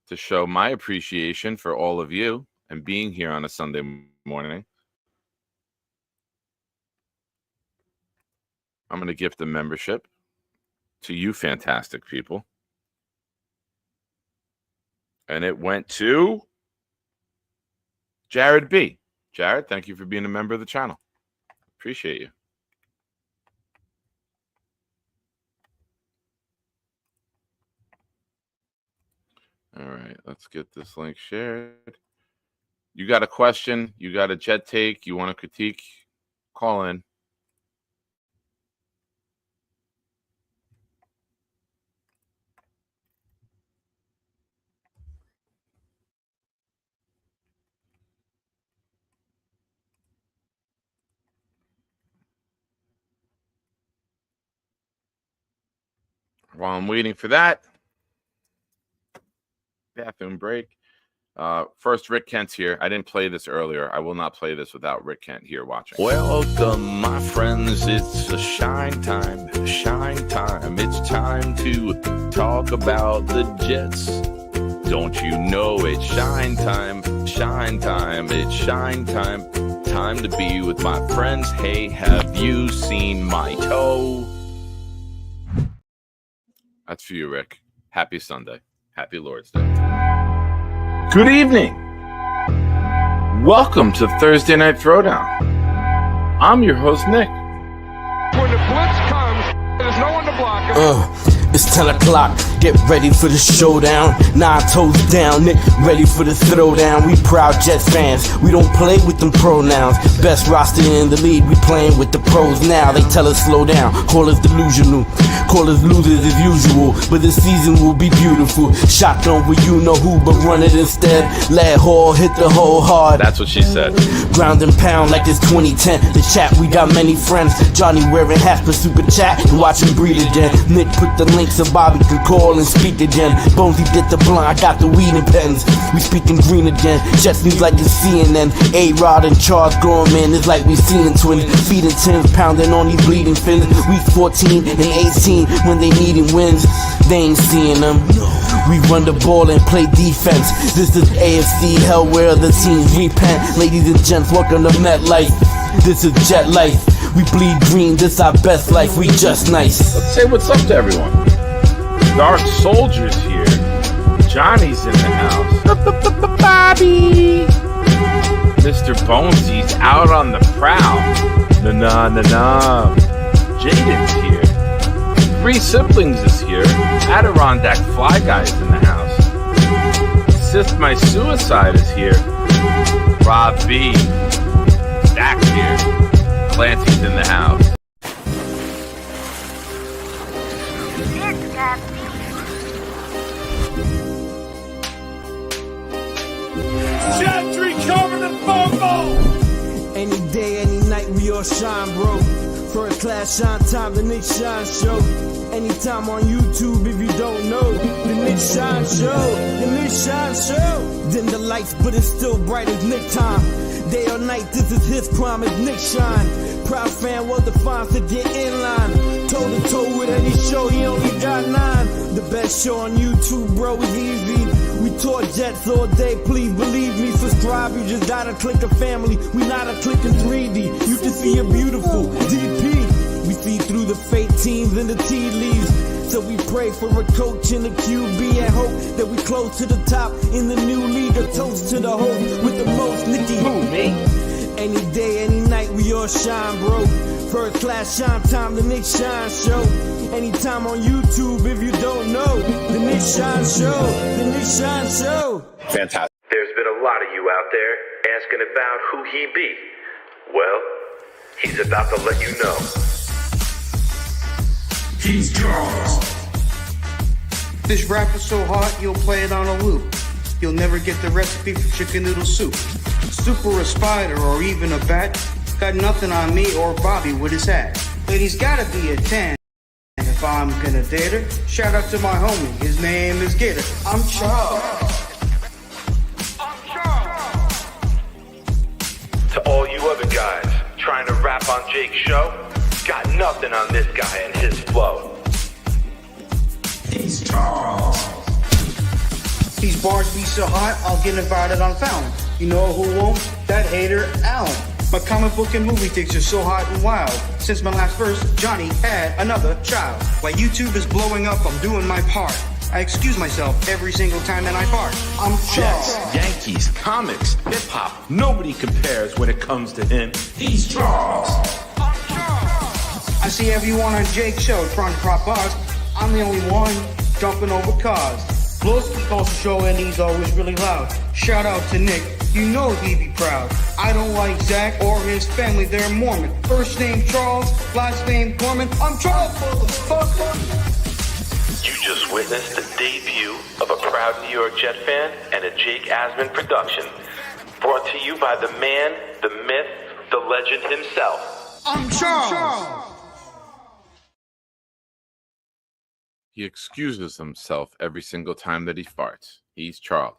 To show my appreciation for all of you and being here on a Sunday morning, I'm going to gift a membership to you fantastic people. And it went to Jared B. Jared, thank you for being a member of the channel. Appreciate you. All right, let's get this link shared. You got a question, you got a Jet take, you want to critique, call in. While I'm waiting for that, bathroom break. First, Rick Kent's here. I didn't play this earlier. I will not play this without Rick Kent here watching. Welcome, my friends. It's a shine time. Shine time. It's time to talk about the Jets. Don't you know it's shine time? Shine time. It's shine time. Time to be with my friends. Hey, have you seen my toe? That's for you, Rick. Happy Sunday. Happy Lord's Day. Good evening. Welcome to Thursday Night Throwdown. I'm your host, Nick. When the blitz comes, there's no one to block him. It's 10 o'clock, get ready for the showdown. 9 toes down, Nick, ready for the throwdown. We proud Jets fans, we don't play with them pronouns. Best roster in the league, we playing with the pros now. They tell us slow down, call us delusional, call us losers as usual. But this season will be beautiful. Shotgun with you know who, but run it instead. Lad Hall hit the hole hard. That's what she said. Ground and pound like it's 2010. The chat, we got many friends. Johnny wearing hats for super chat and watch him breathe again. Nick put the link so Bobby can call and speak again. Bonesy did the blunt, I got the weed and pens. We speaking green again. Jets news like it's CNN. A-Rod and Charles Gorman, it's like we seeing twins. Feeding tins, pounding on these bleeding fins. We 14 and 18 when they needing wins. They ain't seeing them. We run the ball and play defense. This is AFC hell where the teams repent. Ladies and gents, welcome to MetLife. This is Jet Life. We bleed green, this our best life. We just nice. Let's say what's up to everyone. Dark Soldier's here. Johnny's in the house. Bobby. Mr. Bonesy's out on the prowl. Na-na-na-na. Jaden's here. 3 siblings is here. Adirondack Fly Guy's in the house. Assist My Suicide is here. Rob B. Stack's here. Clancy's in the house. It's got beat. Gentry covered the fumble. Any day, any night, we all shine, bro. First class shine time, the Nick Shine Show. Anytime on YouTube if you don't know. The Nick Shine Show. The Nick Shine Show. Dim the lights, but it's still bright as Nick time. Day or night, this is his prime as Nick Shine. Proud fan, well defined to get in line. Toe to toe with any show, he only got 9. The best show on YouTube, bro, is easy. We talk Jets all day, please believe me. Subscribe, you just gotta click a family. We not a click in 3D. You can see a beautiful DP. We see through the fake teams and the tea leaves. So we pray for a coach and a QB and hope that we close to the top in the new league. A toast to the hope with the most Nicky. Who, me? Any day, any night, we all shine, bro. First class shine time, the Nick Shine Show. Anytime on YouTube if you don't know. The Nick Shine Show. The Nick Shine Show. Fantastic. There's been a lot of you out there asking about who he be. Well, he's about to let you know. He's Charles. This rap is so hot, you'll play it on a loop. You'll never get the recipe for chicken noodle soup. Super a spider or even a bat. Got nothing on me or Bobby with his hat. Lady's gotta be a 10. And if I'm gonna date her, shout out to my homie. His name is Gator. I'm Charles. To all you other guys trying to rap on Jake's show, got nothing on this guy and his flow. He's Charles. These bars be so hot, I'll get invited on Fountain. You know who won't? That hater, Alan. My comic book and movie takes are so hot and wild. Since my last verse, Johnny had another child. While YouTube is blowing up, I'm doing my part. I excuse myself every single time that I fart. I'm Jets, Charles. Yankees, comics, hip-hop. Nobody compares when it comes to him. He's Charles. I see everyone on Jake's show trying to prop us. I'm the only one jumping over cars. Plus, he calls the show and he's always really loud. Shout out to Nick, you know he'd be proud. I don't like Zach or his family, they're Mormon. First name Charles, last name Gorman. I'm Charles, motherfucker. You just witnessed the debut of a proud New York Jet fan and a Jake Asman production. Brought to you by the man, the myth, the legend himself. I'm Charles. He excuses himself every single time that he farts. He's Charles.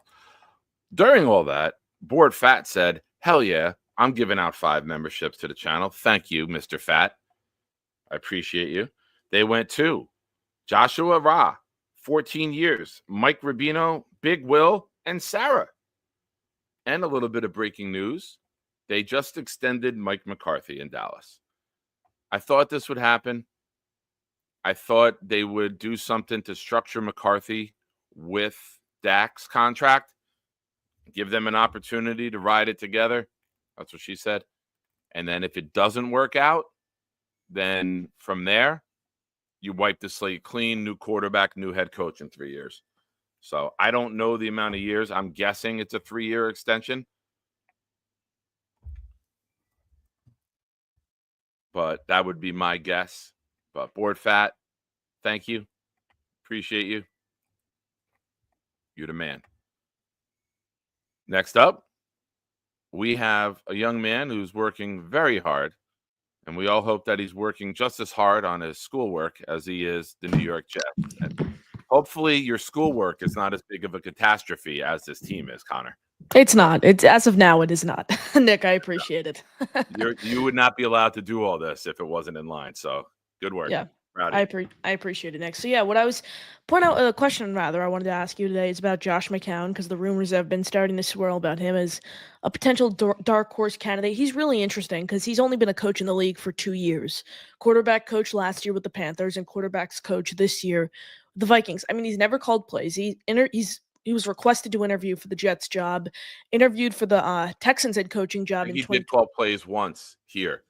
During all that, Board Fat said, hell yeah, I'm giving out 5 memberships to the channel. Thank you, Mr. Fat. I appreciate you. They went to Joshua Ra, 14 years, Mike Rubino, Big Will, and Sarah. And a little bit of breaking news. They just extended Mike McCarthy in Dallas. I thought this would happen. I thought they would do something to structure McCarthy with Dak's contract, give them an opportunity to ride it together. That's what she said. And then if it doesn't work out, then from there, you wipe the slate clean, new quarterback, new head coach in 3 years. So I don't know the amount of years. I'm guessing it's a 3-year extension. But that would be my guess. But Board Fat, thank you. Appreciate you. You're the man. Next up, we have a young man who's working very hard. And we all hope that he's working just as hard on his schoolwork as he is the New York Jets. And hopefully your schoolwork is not as big of a catastrophe as this team is, Connor. It's not. It's as of now, it is not. Nick, I appreciate it. You would not be allowed to do all this if it wasn't in line. So good work. Yeah. I appreciate it, Nick. So, yeah, what I was point out a question, rather, I wanted to ask you today is about Josh McCown, because the rumors have been starting to swirl about him as a potential dark horse candidate. He's really interesting because he's only been a coach in the league for 2 years. Quarterback coach last year with the Panthers and quarterbacks coach this year with the Vikings. I mean, he's never called plays. He was requested to interview for the Jets job, interviewed for the Texans head coaching job. He did call plays once here.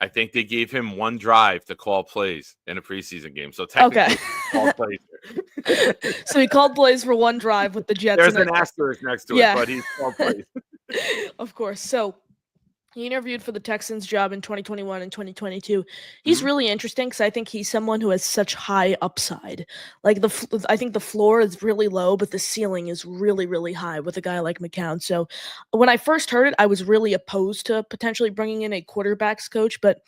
I think they gave him one drive to call plays in a preseason game. So technically, called plays here. So he called plays for one drive with the Jets. There's an asterisk next to it, but he's called plays. Of course. So he interviewed for the Texans job in 2021 and 2022. He's really interesting because I think he's someone who has such high upside. Like I think the floor is really low, but the ceiling is really, really high with a guy like McCown. So when I first heard it, I was really opposed to potentially bringing in a quarterbacks coach, but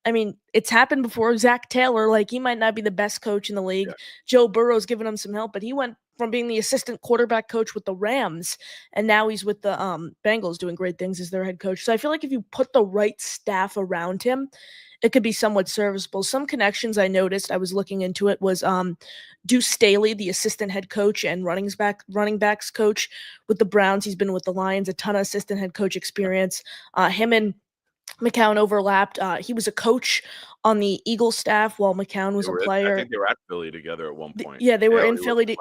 I mean, it's happened before. Zach Taylor, like, he might not be the best coach in the league. Yeah. Joe Burrow's given him some help, but he went from being the assistant quarterback coach with the Rams, and now he's with the Bengals doing great things as their head coach. So I feel like if you put the right staff around him, it could be somewhat serviceable. Some connections I noticed, I was looking into it, was Deuce Staley, the assistant head coach and running backs coach with the Browns. He's been with the Lions, a ton of assistant head coach experience. Him and McCown overlapped. He was a coach on the Eagles staff while McCown was a player. I think they were at Philly together at one point. They were in Philly.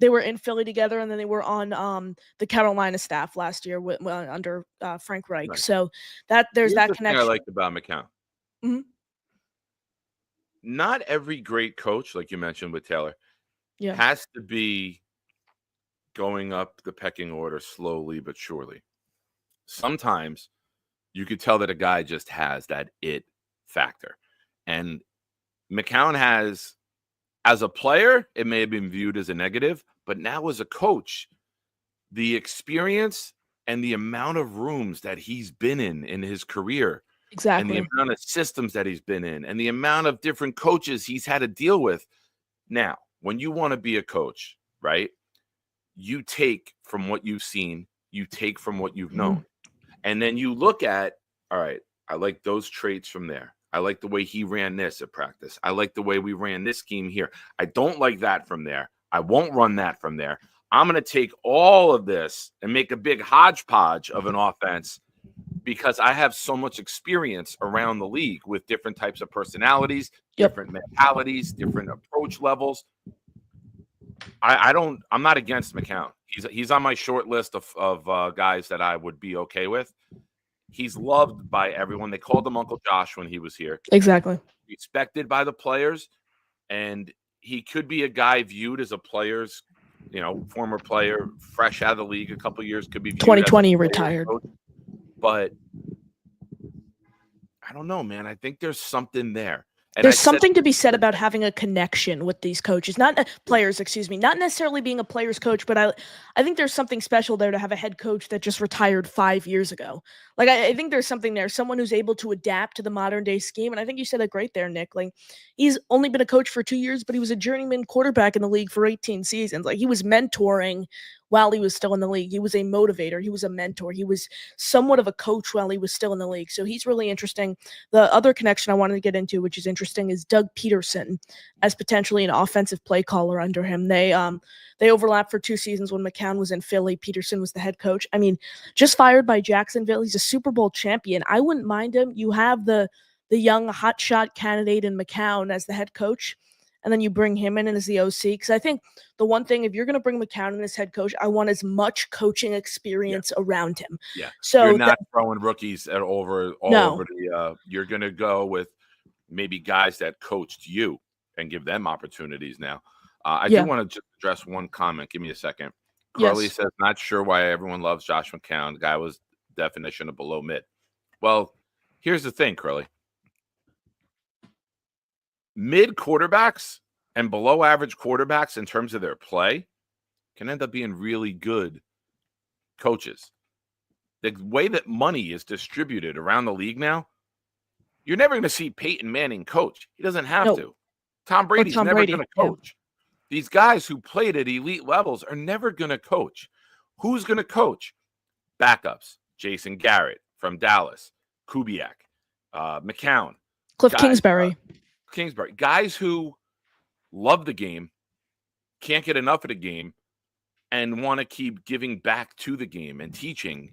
They were in Philly together, and then they were on the Carolina staff last year under Frank Reich. Right. So there's Here's that the connection. thing I liked about McCown. Mhm. Not every great coach, like you mentioned with Taylor, has to be going up the pecking order slowly but surely. Sometimes you could tell that a guy just has that it factor. And McCown has, as a player, it may have been viewed as a negative, but now as a coach, the experience and the amount of rooms that he's been in his career, Exactly. and the amount of systems that he's been in, and the amount of different coaches he's had to deal with. Now, when you want to be a coach, right, you take from what you've seen, you take from what you've known. And then you look at, all right, I like those traits from there. I like the way he ran this at practice. I like the way we ran this scheme here. I don't like that from there. I won't run that from there. I'm going to take all of this and make a big hodgepodge of an offense because I have so much experience around the league with different types of personalities, different mentalities, different approach levels. I'm not against McCown. He's on my short list of guys that I would be okay with. He's loved by everyone. They called him Uncle Josh when he was here. Exactly. Respected by the players, and he could be a guy viewed as a player's, former player, fresh out of the league a couple of years, could be viewed 2020 retired. Coach. But I don't know, man. I think there's something there. And there's something to be said about having a connection with these coaches, not necessarily being a player's coach, but I think there's something special there to have a head coach that just retired 5 years ago. Like, I think there's something there, someone who's able to adapt to the modern day scheme. And I think you said it great there, Nick. Like, he's only been a coach for 2 years, but he was a journeyman quarterback in the league for 18 seasons. Like, he was mentoring while he was still in the league. He was a motivator. He was a mentor. He was somewhat of a coach while he was still in the league. So he's really interesting. The other connection I wanted to get into, which is interesting, is Doug Peterson as potentially an offensive play caller under him. They overlapped for 2 seasons when McCown was in Philly. Peterson was the head coach. I mean, just fired by Jacksonville. He's a Super Bowl champion. I wouldn't mind him. You have the young hotshot candidate in McCown as the head coach, and then you bring him in as the OC. Because I think the one thing, if you're going to bring McCown in as head coach, I want as much coaching experience around him. Yeah. So you're not throwing rookies over the. You're going to go with maybe guys that coached you and give them opportunities now. I do want to just address one comment. Give me a second. Curly says, not sure why everyone loves Josh McCown. The guy was definition of below mid. Well, here's the thing, Curly. Mid quarterbacks and below average quarterbacks in terms of their play can end up being really good coaches. The way that money is distributed around the league now, you're never going to see Peyton Manning coach. He doesn't have to. Tom Brady's never going to coach. These guys who played at elite levels are never going to coach. Who's going to coach? Backups. Jason Garrett from Dallas. Kubiak. McCown. Cliff Kingsbury. Guys who love the game, can't get enough of the game, and want to keep giving back to the game and teaching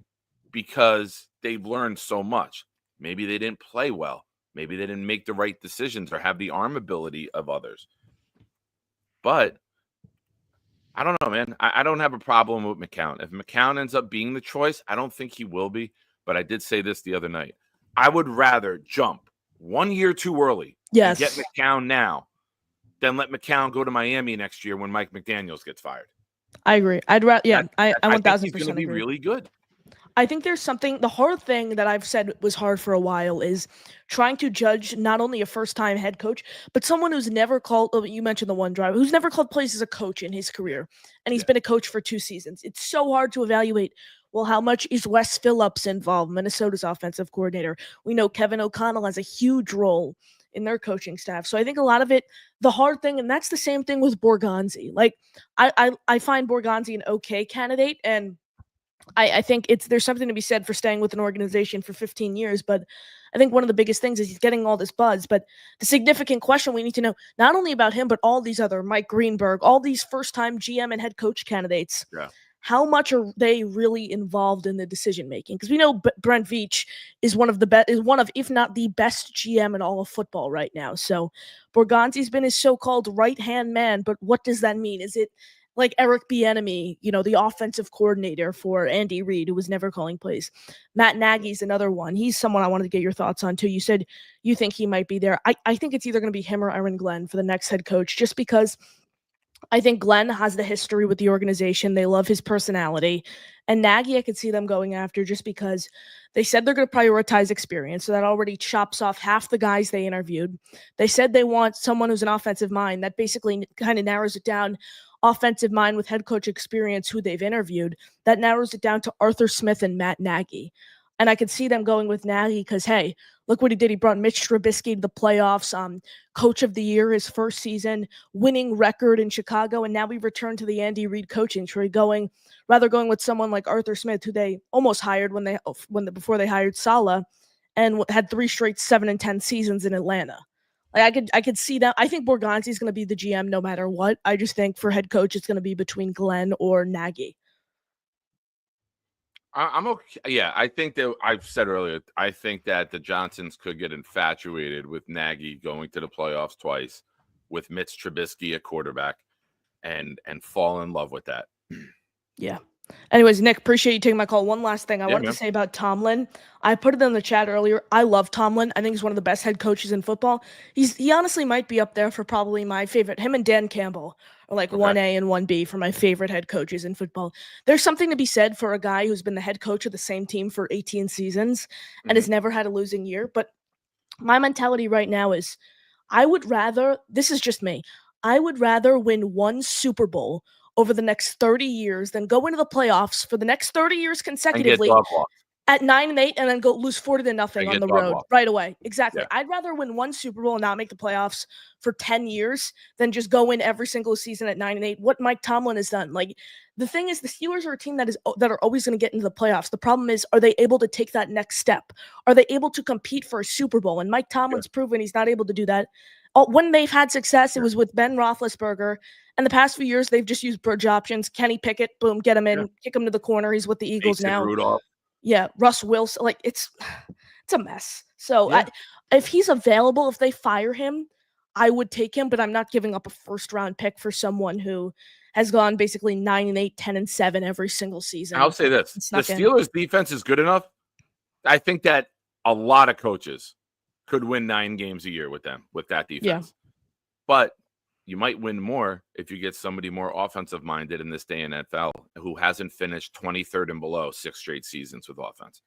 because they've learned so much. Maybe they didn't play well. Maybe they didn't make the right decisions or have the arm ability of others. But I don't know, man. I don't have a problem with McCown. If McCown ends up being the choice, I don't think he will be. But I did say this the other night. I would rather jump 1 year too early and get McCown now than let McCown go to Miami next year when Mike McDaniels gets fired. I agree. I'd rather, I 1000% he's going to be really good. I think there's something, the hard thing that I've said was hard for a while is trying to judge not only a first-time head coach, but someone who's never called, you mentioned the one driver, who's never called plays as a coach in his career, and he's been a coach for 2 seasons. It's so hard to evaluate Well, how much is Wes Phillips involved, Minnesota's offensive coordinator? We know Kevin O'Connell has a huge role in their coaching staff. So I think a lot of it, the hard thing, and that's the same thing with Borgonzi. Like I find Borgonzi an okay candidate, and I think there's something to be said for staying with an organization for 15 years, but I think one of the biggest things is he's getting all this buzz. But the significant question we need to know, not only about him, but all these other Mike Greenberg, all these first-time GM and head coach candidates, how much are they really involved in the decision making? Because we know Brent Veach is one of, if not the best GM in all of football right now. So Borgonzi's been his so-called right-hand man, but what does that mean? Is it like Eric Bieniemy, the offensive coordinator for Andy Reid, who was never calling plays? Matt Nagy's another one. He's someone I wanted to get your thoughts on too. You said you think he might be there. I think it's either going to be him or Aaron Glenn for the next head coach, just because I think Glenn has the history with the organization. They love his personality. And Nagy, I could see them going after just because they said they're going to prioritize experience. So that already chops off half the guys they interviewed. They said they want someone who's an offensive mind. That basically kind of narrows it down. Offensive mind with head coach experience who they've interviewed. That narrows it down to Arthur Smith and Matt Nagy. And I could see them going with Nagy because, hey, look what he did. He brought Mitch Trubisky to the playoffs, coach of the year his first season, winning record in Chicago, and now we return to the Andy Reid coaching tree, going with someone like Arthur Smith, who they almost hired before they hired Saleh, and had 3 straight 7-10 seasons in Atlanta. Like I could see that. I think Borgonzi is going to be the GM no matter what. I just think for head coach, it's going to be between Glenn or Nagy. I'm okay. Yeah, I think that I've said earlier, I think that the Johnsons could get infatuated with Nagy going to the playoffs twice with Mitch Trubisky at quarterback and fall in love with that. Yeah. Anyways, Nick, appreciate you taking my call. One last thing I wanted to say about Tomlin. I put it in the chat earlier. I love Tomlin. I think he's one of the best head coaches in football. He honestly might be up there for probably my favorite. Him and Dan Campbell are like 1A and 1B for my favorite head coaches in football. There's something to be said for a guy who's been the head coach of the same team for 18 seasons and has never had a losing year. But my mentality right now is this is just me, I would rather win one Super Bowl over the next 30 years than go into the playoffs for the next 30 years consecutively at 9-8 and then go lose 40-0 on the road right away. Exactly. Yeah. I'd rather win one Super Bowl and not make the playoffs for 10 years than just go in every single season at 9-8. What Mike Tomlin has done. Like, the thing is, the Steelers are a team that are always going to get into the playoffs. The problem is, are they able to take that next step? Are they able to compete for a Super Bowl? And Mike Tomlin's proven he's not able to do that. When they've had success, it was with Ben Roethlisberger. And the past few years, they've just used bridge options. Kenny Pickett, boom, get him in, kick him to the corner. He's with the Eagles now. Rudolph. Yeah, Russ Wilson. Like, it's a mess. So if he's available, if they fire him, I would take him. But I'm not giving up a first-round pick for someone who has gone basically 9-8, 10-7 every single season. I'll say this: the Steelers' defense is good enough. I think that a lot of coaches could win 9 games a year with them, with that defense. Yeah. But you might win more if you get somebody more offensive-minded in this day in NFL who hasn't finished 23rd and below 6 straight seasons with offense.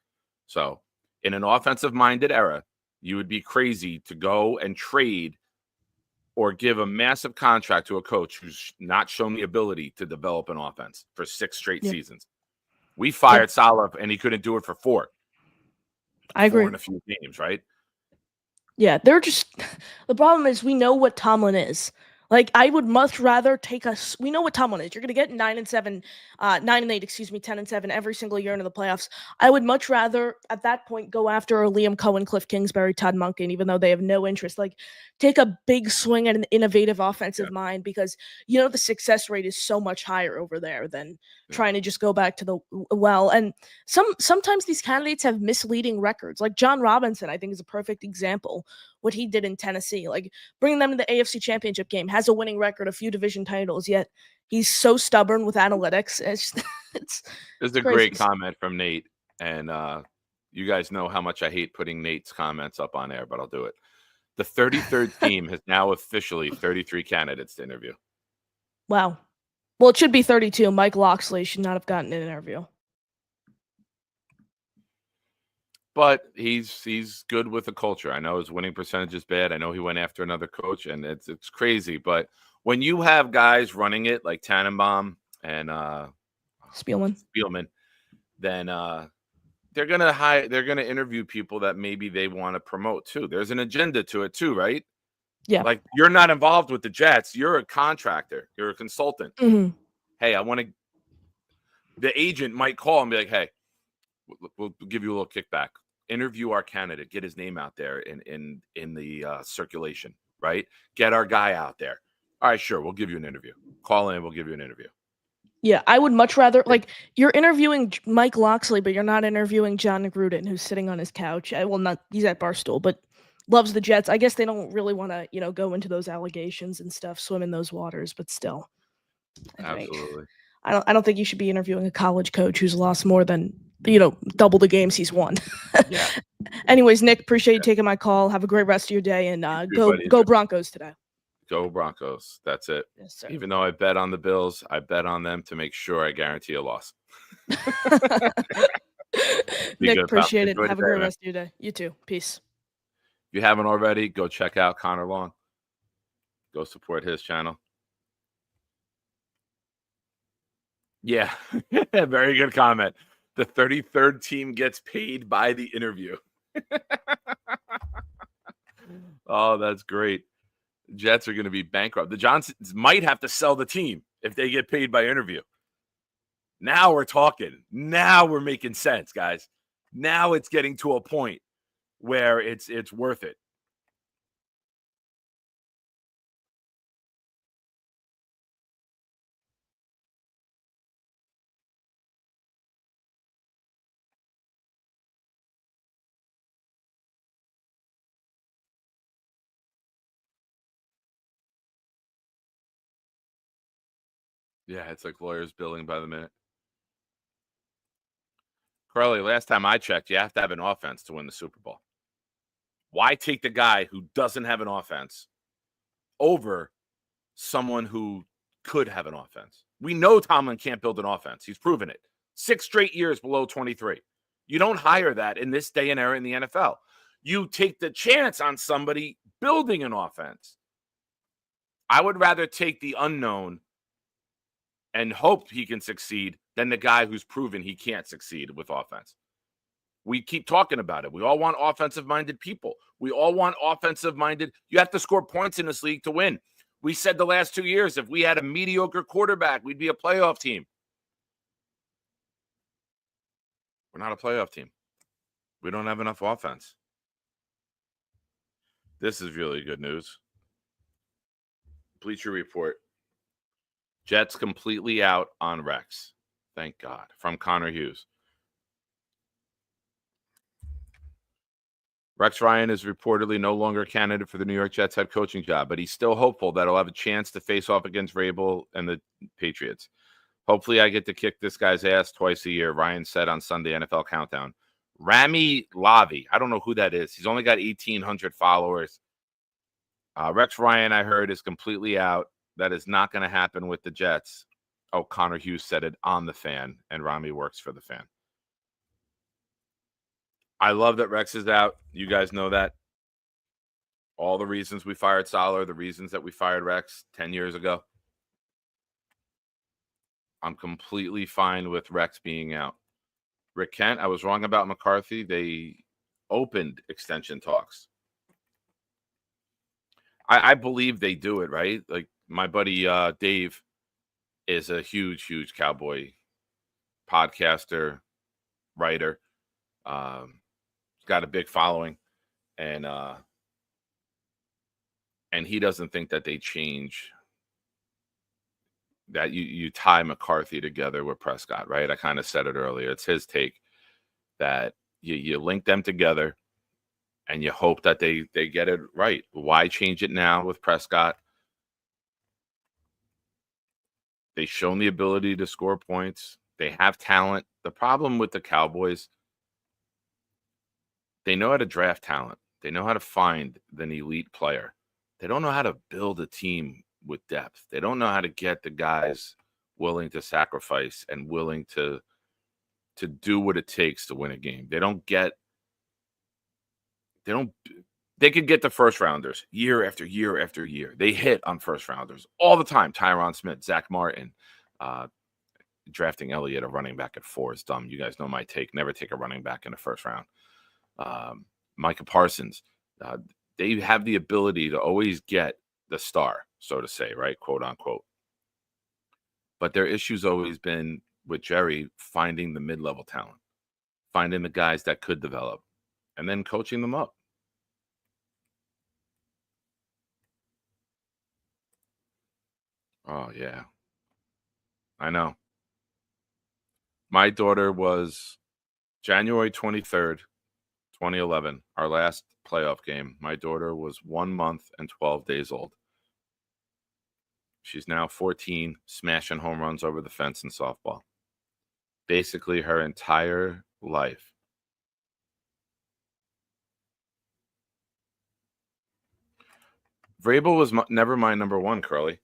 So in an offensive-minded era, you would be crazy to go and trade or give a massive contract to a coach who's not shown the ability to develop an offense for 6 straight seasons. We fired Saleh, and he couldn't do it for 4. I agree. 4 in a few games, right? Yeah, they're just – the problem is we know what Tomlin is. Like, I would much rather we know what Tomlin is. You're going to get 9-8, 10-7 every single year into the playoffs. I would much rather, at that point, go after Liam Cohen, Cliff Kingsbury, Todd Monken, even though they have no interest. Like, take a big swing at an innovative offensive mind because, the success rate is so much higher over there than trying to just go back to the well. And sometimes these candidates have misleading records. Like John Robinson, I think, is a perfect example. What he did in Tennessee, like bringing them to the AFC Championship game, has a winning record, a few division titles, yet he's so stubborn with analytics. It's a great comment from Nate, and you guys know how much I hate putting Nate's comments up on air, but I'll do it. The 33rd team has now officially 33 candidates to interview. Wow. Well, it should be 32. Mike Locksley should not have gotten an interview. But he's good with the culture. I know his winning percentage is bad. I know he went after another coach, and it's crazy. But when you have guys running it like Tannenbaum and Spielman, then they're gonna interview people that maybe they want to promote too. There's an agenda to it too, right? Yeah. Like, you're not involved with the Jets. You're a contractor. You're a consultant. Mhm. Hey, the agent might call and be like, hey, we'll give you a little kickback. Interview our candidate. Get his name out there in the circulation, right? Get our guy out there. All right, sure. We'll give you an interview. Call in. We'll give you an interview. Yeah, I would much rather, like, you're interviewing Mike Loxley, but you're not interviewing John Gruden, who's sitting on his couch. He's at Barstool, but loves the Jets. I guess they don't really want to, go into those allegations and stuff, swim in those waters, but still. Absolutely. I don't think you should be interviewing a college coach who's lost more than, double the games he's won. Yeah. Anyways, Nick, appreciate you taking my call. Have a great rest of your day, and go Broncos today. Go Broncos. That's it. Yes, sir. Even though I bet on the Bills, I bet on them to make sure I guarantee a loss. Nick, appreciate it. Have a great rest of your day. You too. Peace. If you haven't already, go check out Connor Long. Go support his channel. Yeah, very good comment. The 33rd team gets paid by the interview. Oh, that's great. Jets are going to be bankrupt. The Johnsons might have to sell the team if they get paid by interview. Now we're talking. Now we're making sense, guys. Now it's getting to a point where it's worth it. Yeah, it's like lawyers billing by the minute. Crowley, last time I checked, you have to have an offense to win the Super Bowl. Why take the guy who doesn't have an offense over someone who could have an offense? We know Tomlin can't build an offense. He's proven it. 6 straight years below 23. You don't hire that in this day and era in the NFL. You take the chance on somebody building an offense. I would rather take the unknown and hope he can succeed than the guy who's proven he can't succeed with offense. We keep talking about it. We all want offensive-minded people. We all want offensive-minded. You have to score points in this league to win. We said the last 2 years, if we had a mediocre quarterback, we'd be a playoff team. We're not a playoff team. We don't have enough offense. This is really good news. Bleacher Report. Jets completely out on Rex. Thank God. From Connor Hughes. Rex Ryan is reportedly no longer a candidate for the New York Jets head coaching job, but he's still hopeful that he'll have a chance to face off against Vrabel and the Patriots. Hopefully I get to kick this guy's ass twice a year, Ryan said on Sunday NFL Countdown. Rami Lavi, I don't know who that is. He's only got 1,800 followers. Rex Ryan, I heard, is completely out. That is not going to happen with the Jets. Oh, Connor Hughes said it on The Fan, and Rami works for The Fan. I love that Rex is out. You guys know that. All the reasons we fired Soler, the reasons that we fired Rex 10 years ago. I'm completely fine with Rex being out. Rick Kent, I was wrong about McCarthy. They opened extension talks. I believe they do it, right? Like, my buddy Dave is a huge Cowboy podcaster, writer. Got a big following, and he doesn't think that they change, that you tie McCarthy together with Prescott, right? I kind of said it earlier. It's his take that you link them together and you hope that they get it right. Why change it now with Prescott? They've shown the ability to score points. They have talent. The problem with the Cowboys, they know how to draft talent. They know how to find an elite player. They don't know how to build a team with depth. They don't know how to get the guys willing to sacrifice and willing to do what it takes to win a game. They could get the first rounders year after year after year. They hit on first rounders all the time. Tyron Smith, Zach Martin, drafting Elliott a running back at 4 is dumb. You guys know my take. Never take a running back in the first round. Micah Parsons, they have the ability to always get the star, so to say, right? Quote unquote. But their issue's always been with Jerry finding the mid-level talent, finding the guys that could develop, and then coaching them up. Oh, yeah. I know. My daughter was January 23rd, 2011, our last playoff game. My daughter was 1 month and 12 days old. She's now 14, smashing home runs over the fence in softball. Basically, her entire life. Vrabel was never my number one, Curly.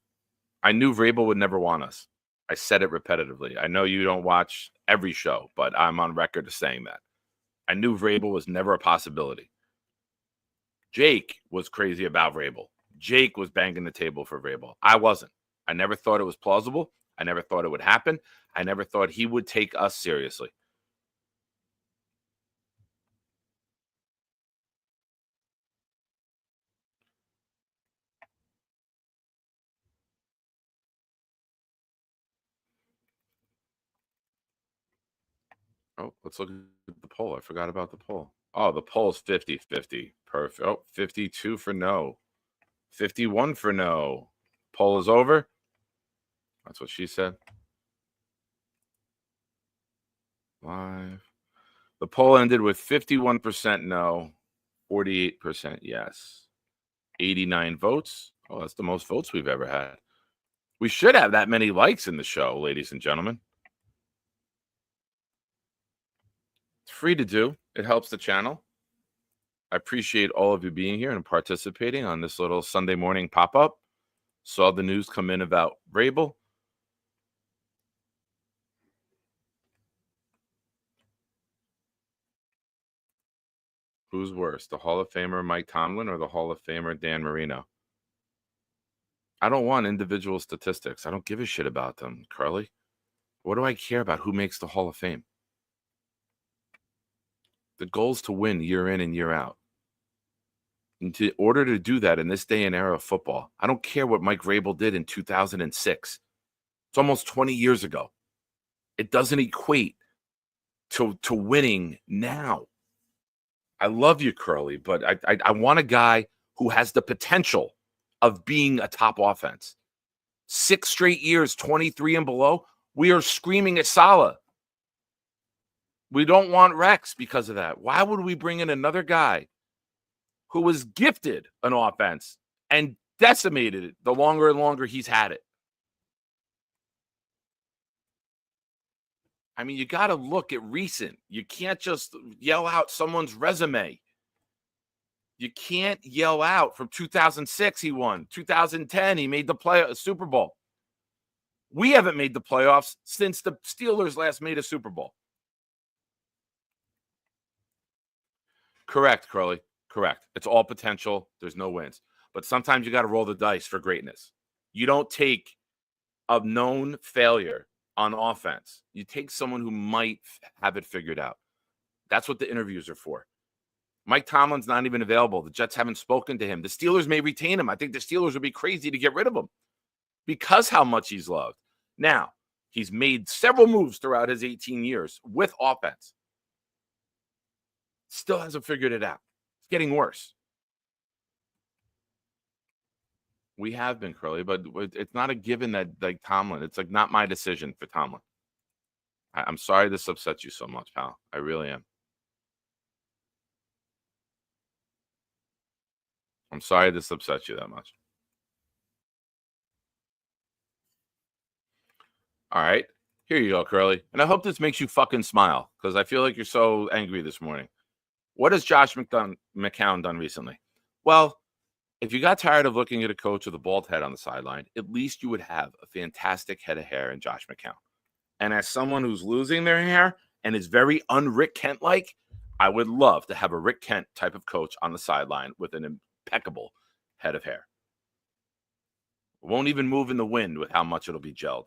I knew Vrabel would never want us. I said it repetitively. I know you don't watch every show, but I'm on record as saying that. I knew Vrabel was never a possibility. Jake was crazy about Vrabel. Jake was banging the table for Vrabel. I wasn't. I never thought it was plausible. I never thought it would happen. I never thought he would take us seriously. Oh, let's look at the poll. I forgot about the poll. Oh, the poll's 50-50. Perfect. Oh, 52 for no. 51 for no. Poll is over. That's what she said. Live. The poll ended with 51% no, 48% yes. 89 votes. Oh, that's the most votes we've ever had. We should have that many likes in the show, ladies and gentlemen. It's free to do. It helps the channel. I appreciate all of you being here and participating on this little Sunday morning pop-up. Saw the news come in about Vrabel. Who's worse, the Hall of Famer Mike Tomlin or the Hall of Famer Dan Marino? I don't want individual statistics. I don't give a shit about them, Curly. What do I care about who makes the Hall of Fame? The goal is to win year in and year out. In order to do that in this day and era of football, I don't care what Mike Vrabel did in 2006. It's almost 20 years ago. It doesn't equate to winning now. I love you, Curly, but I want a guy who has the potential of being a top offense. 6 straight years, 23 and below, we are screaming at Saleh. We don't want Rex because of that. Why would we bring in another guy who was gifted an offense and decimated it the longer and longer he's had it? I mean, you got to look at recent. You can't just yell out someone's resume. You can't yell out from 2006 he won. 2010 he made the Super Bowl. We haven't made the playoffs since the Steelers last made a Super Bowl. Correct, Curly. Correct. It's all potential. There's no wins. But sometimes you got to roll the dice for greatness. You don't take a known failure on offense. You take someone who might have it figured out. That's what the interviews are for. Mike Tomlin's not even available. The Jets haven't spoken to him. The Steelers may retain him. I think the Steelers would be crazy to get rid of him because how much he's loved. Now, he's made several moves throughout his 18 years with offense. Still hasn't figured it out. It's getting worse. We have been, Curly, but it's not a given that like Tomlin. It's like not my decision for Tomlin. I'm sorry this upsets you so much, pal. I really am. I'm sorry this upsets you that much. All right. Here you go, Curly. And I hope this makes you fucking smile because I feel like you're so angry this morning. What has Josh McCown done recently? Well, if you got tired of looking at a coach with a bald head on the sideline, at least you would have a fantastic head of hair in Josh McCown. And as someone who's losing their hair and is very un-Rick Kent-like, I would love to have a Rick Kent type of coach on the sideline with an impeccable head of hair. Won't even move in the wind with how much it'll be gelled.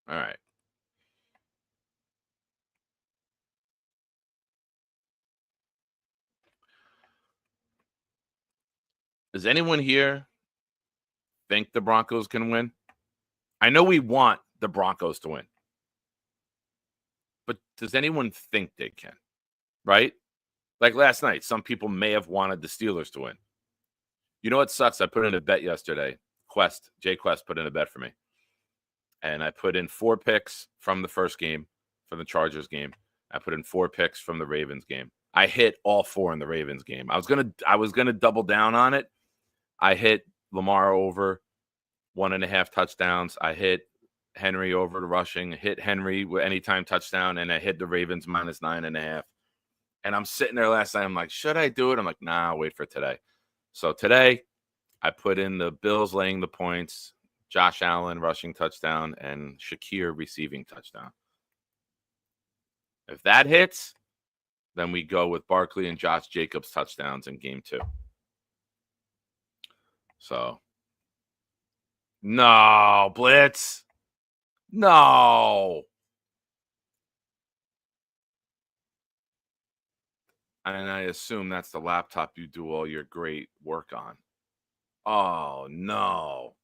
All right. Does anyone here think the Broncos can win? I know we want the Broncos to win. But does anyone think they can? Right? Like last night, some people may have wanted the Steelers to win. You know what sucks? I put in a bet yesterday. Jay Quest put in a bet for me. And I put in 4 picks from the first game, from the Chargers game. I put in 4 picks from the Ravens game. I hit all 4 in the Ravens game. I was gonna double down on it. I hit Lamar over 1.5 touchdowns. I hit Henry over the rushing, hit Henry with anytime touchdown, and I hit the Ravens -9.5. And I'm sitting there last night. I'm like, should I do it? I'm like, nah, I'll wait for today. So today, I put in the Bills laying the points, Josh Allen rushing touchdown, and Shakir receiving touchdown. If that hits, then we go with Barkley and Josh Jacobs touchdowns in game 2. So, no, Blitz. No. And I assume that's the laptop you do all your great work on. Oh, no.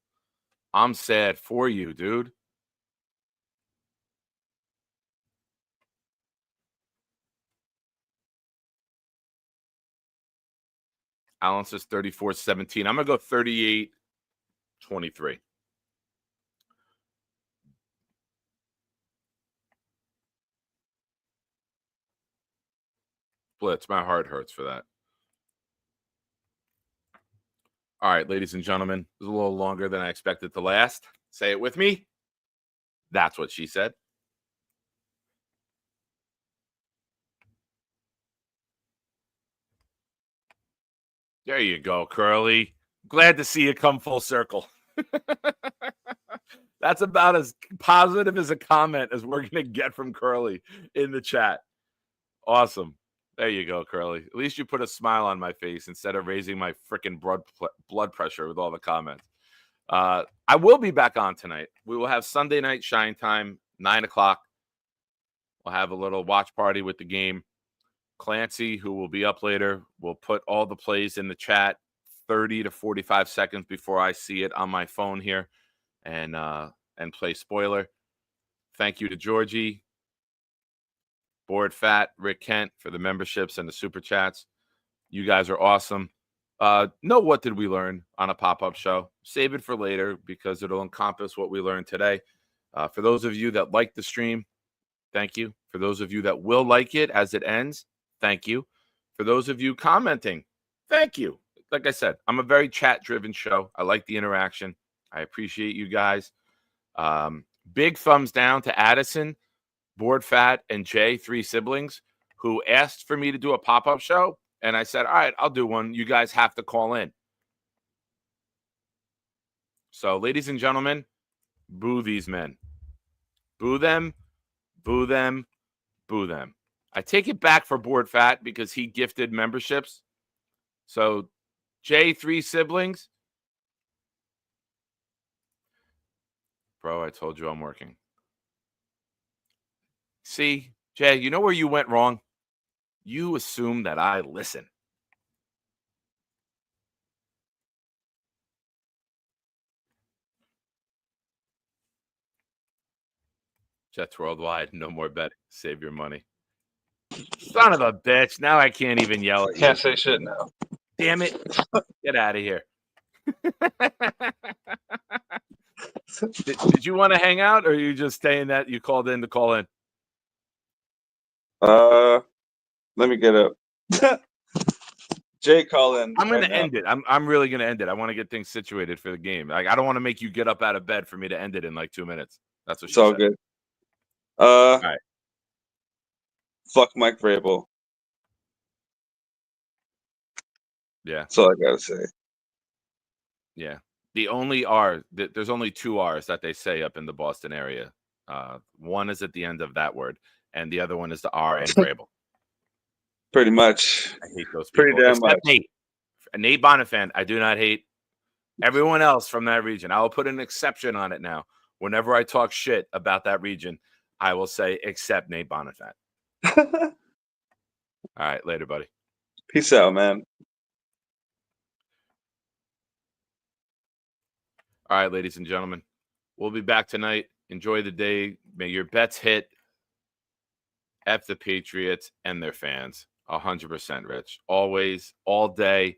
I'm sad for you, dude. Allen says 34-17. I'm going to go 38-23. Blitz, my heart hurts for that. All right, ladies and gentlemen, it was a little longer than I expected to last. Say it with me. That's what she said. There you go, Curly. Glad to see you come full circle. That's about as positive as a comment as we're going to get from Curly in the chat. Awesome. There you go, Curly. At least you put a smile on my face instead of raising my freaking blood pressure with all the comments. I will be back on tonight. We will have Sunday night Shine Time, 9 o'clock. We'll have a little watch party with the game. Clancy, who will be up later, will put all the plays in the chat 30 to 45 seconds before I see it on my phone here and play spoiler. Thank you to Georgie, Board Fat, Rick Kent for the memberships and the super chats. You guys are awesome. What did we learn on a pop-up show? Save it for later because it'll encompass what we learned today. For those of you that like the stream, thank you. For those of you that will like it as it ends, thank you. For those of you commenting, thank you. Like I said, I'm a very chat-driven show. I like the interaction. I appreciate you guys. Big thumbs down to Addison, Board Fat, and Jay, 3 siblings, who asked for me to do a pop-up show. And I said, all right, I'll do one. You guys have to call in. So, ladies and gentlemen, boo these men. Boo them, boo them, boo them. I take it back for Board Fat because he gifted memberships. So, Jay, 3 siblings. Bro, I told you I'm working. See, Jay, you know where you went wrong? You assume that I listen. Jets Worldwide, no more betting. Save your money. Son of a bitch. Now I can't even yell at you. Can't say shit now. Damn it. Get out of here. Did you want to hang out, or are you just saying that you called in to call in? Let me get up. Jay, call in. I'm going to end it. I'm really going to end it. I want to get things situated for the game. Like, I don't want to make you get up out of bed for me to end it in like 2 minutes. That's what she all said. Good. All right. Fuck Mike Vrabel. Yeah. That's all I gotta say. Yeah. The only R, there's only 2 R's that they say up in the Boston area. One is at the end of that word, and the other one is the R in Vrabel. Pretty much. I hate those people. Pretty damn Except much. Nate Bonifant, I do not hate. Everyone else from that region, I will put an exception on it now. Whenever I talk shit about that region, I will say, except Nate Bonifat. All right, later, buddy. Peace out, man. All right, ladies and gentlemen, we'll be back tonight. Enjoy the day. May your bets hit. F the Patriots and their fans. 100%, Rich. Always, all day,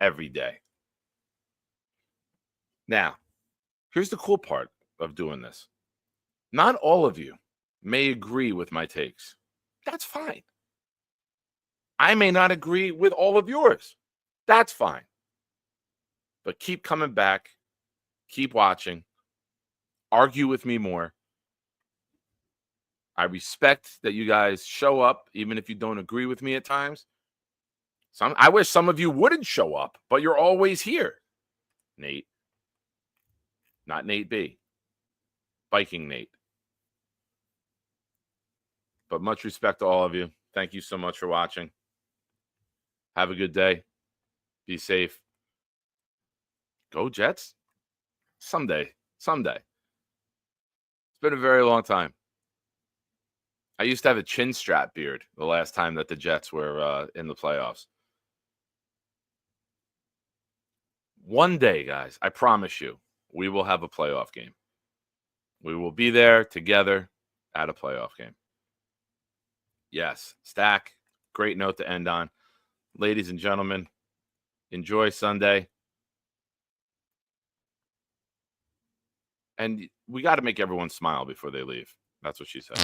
every day. Now, here's the cool part of doing this. Not all of you may agree with my takes. That's fine. I may not agree with all of yours. That's fine. But keep coming back. Keep watching. Argue with me more. I respect that you guys show up, even if you don't agree with me at times. I wish some of you wouldn't show up, but you're always here. Nate. Not Nate B. Viking Nate. But much respect to all of you. Thank you so much for watching. Have a good day. Be safe. Go Jets. Someday. It's been a very long time. I used to have a chin strap beard the last time that the Jets were in the playoffs. One day, guys, I promise you, we will have a playoff game. We will be there together at a playoff game. Yes, Stack, great note to end on. Ladies and gentlemen, enjoy Sunday. And we got to make everyone smile before they leave. That's what she said.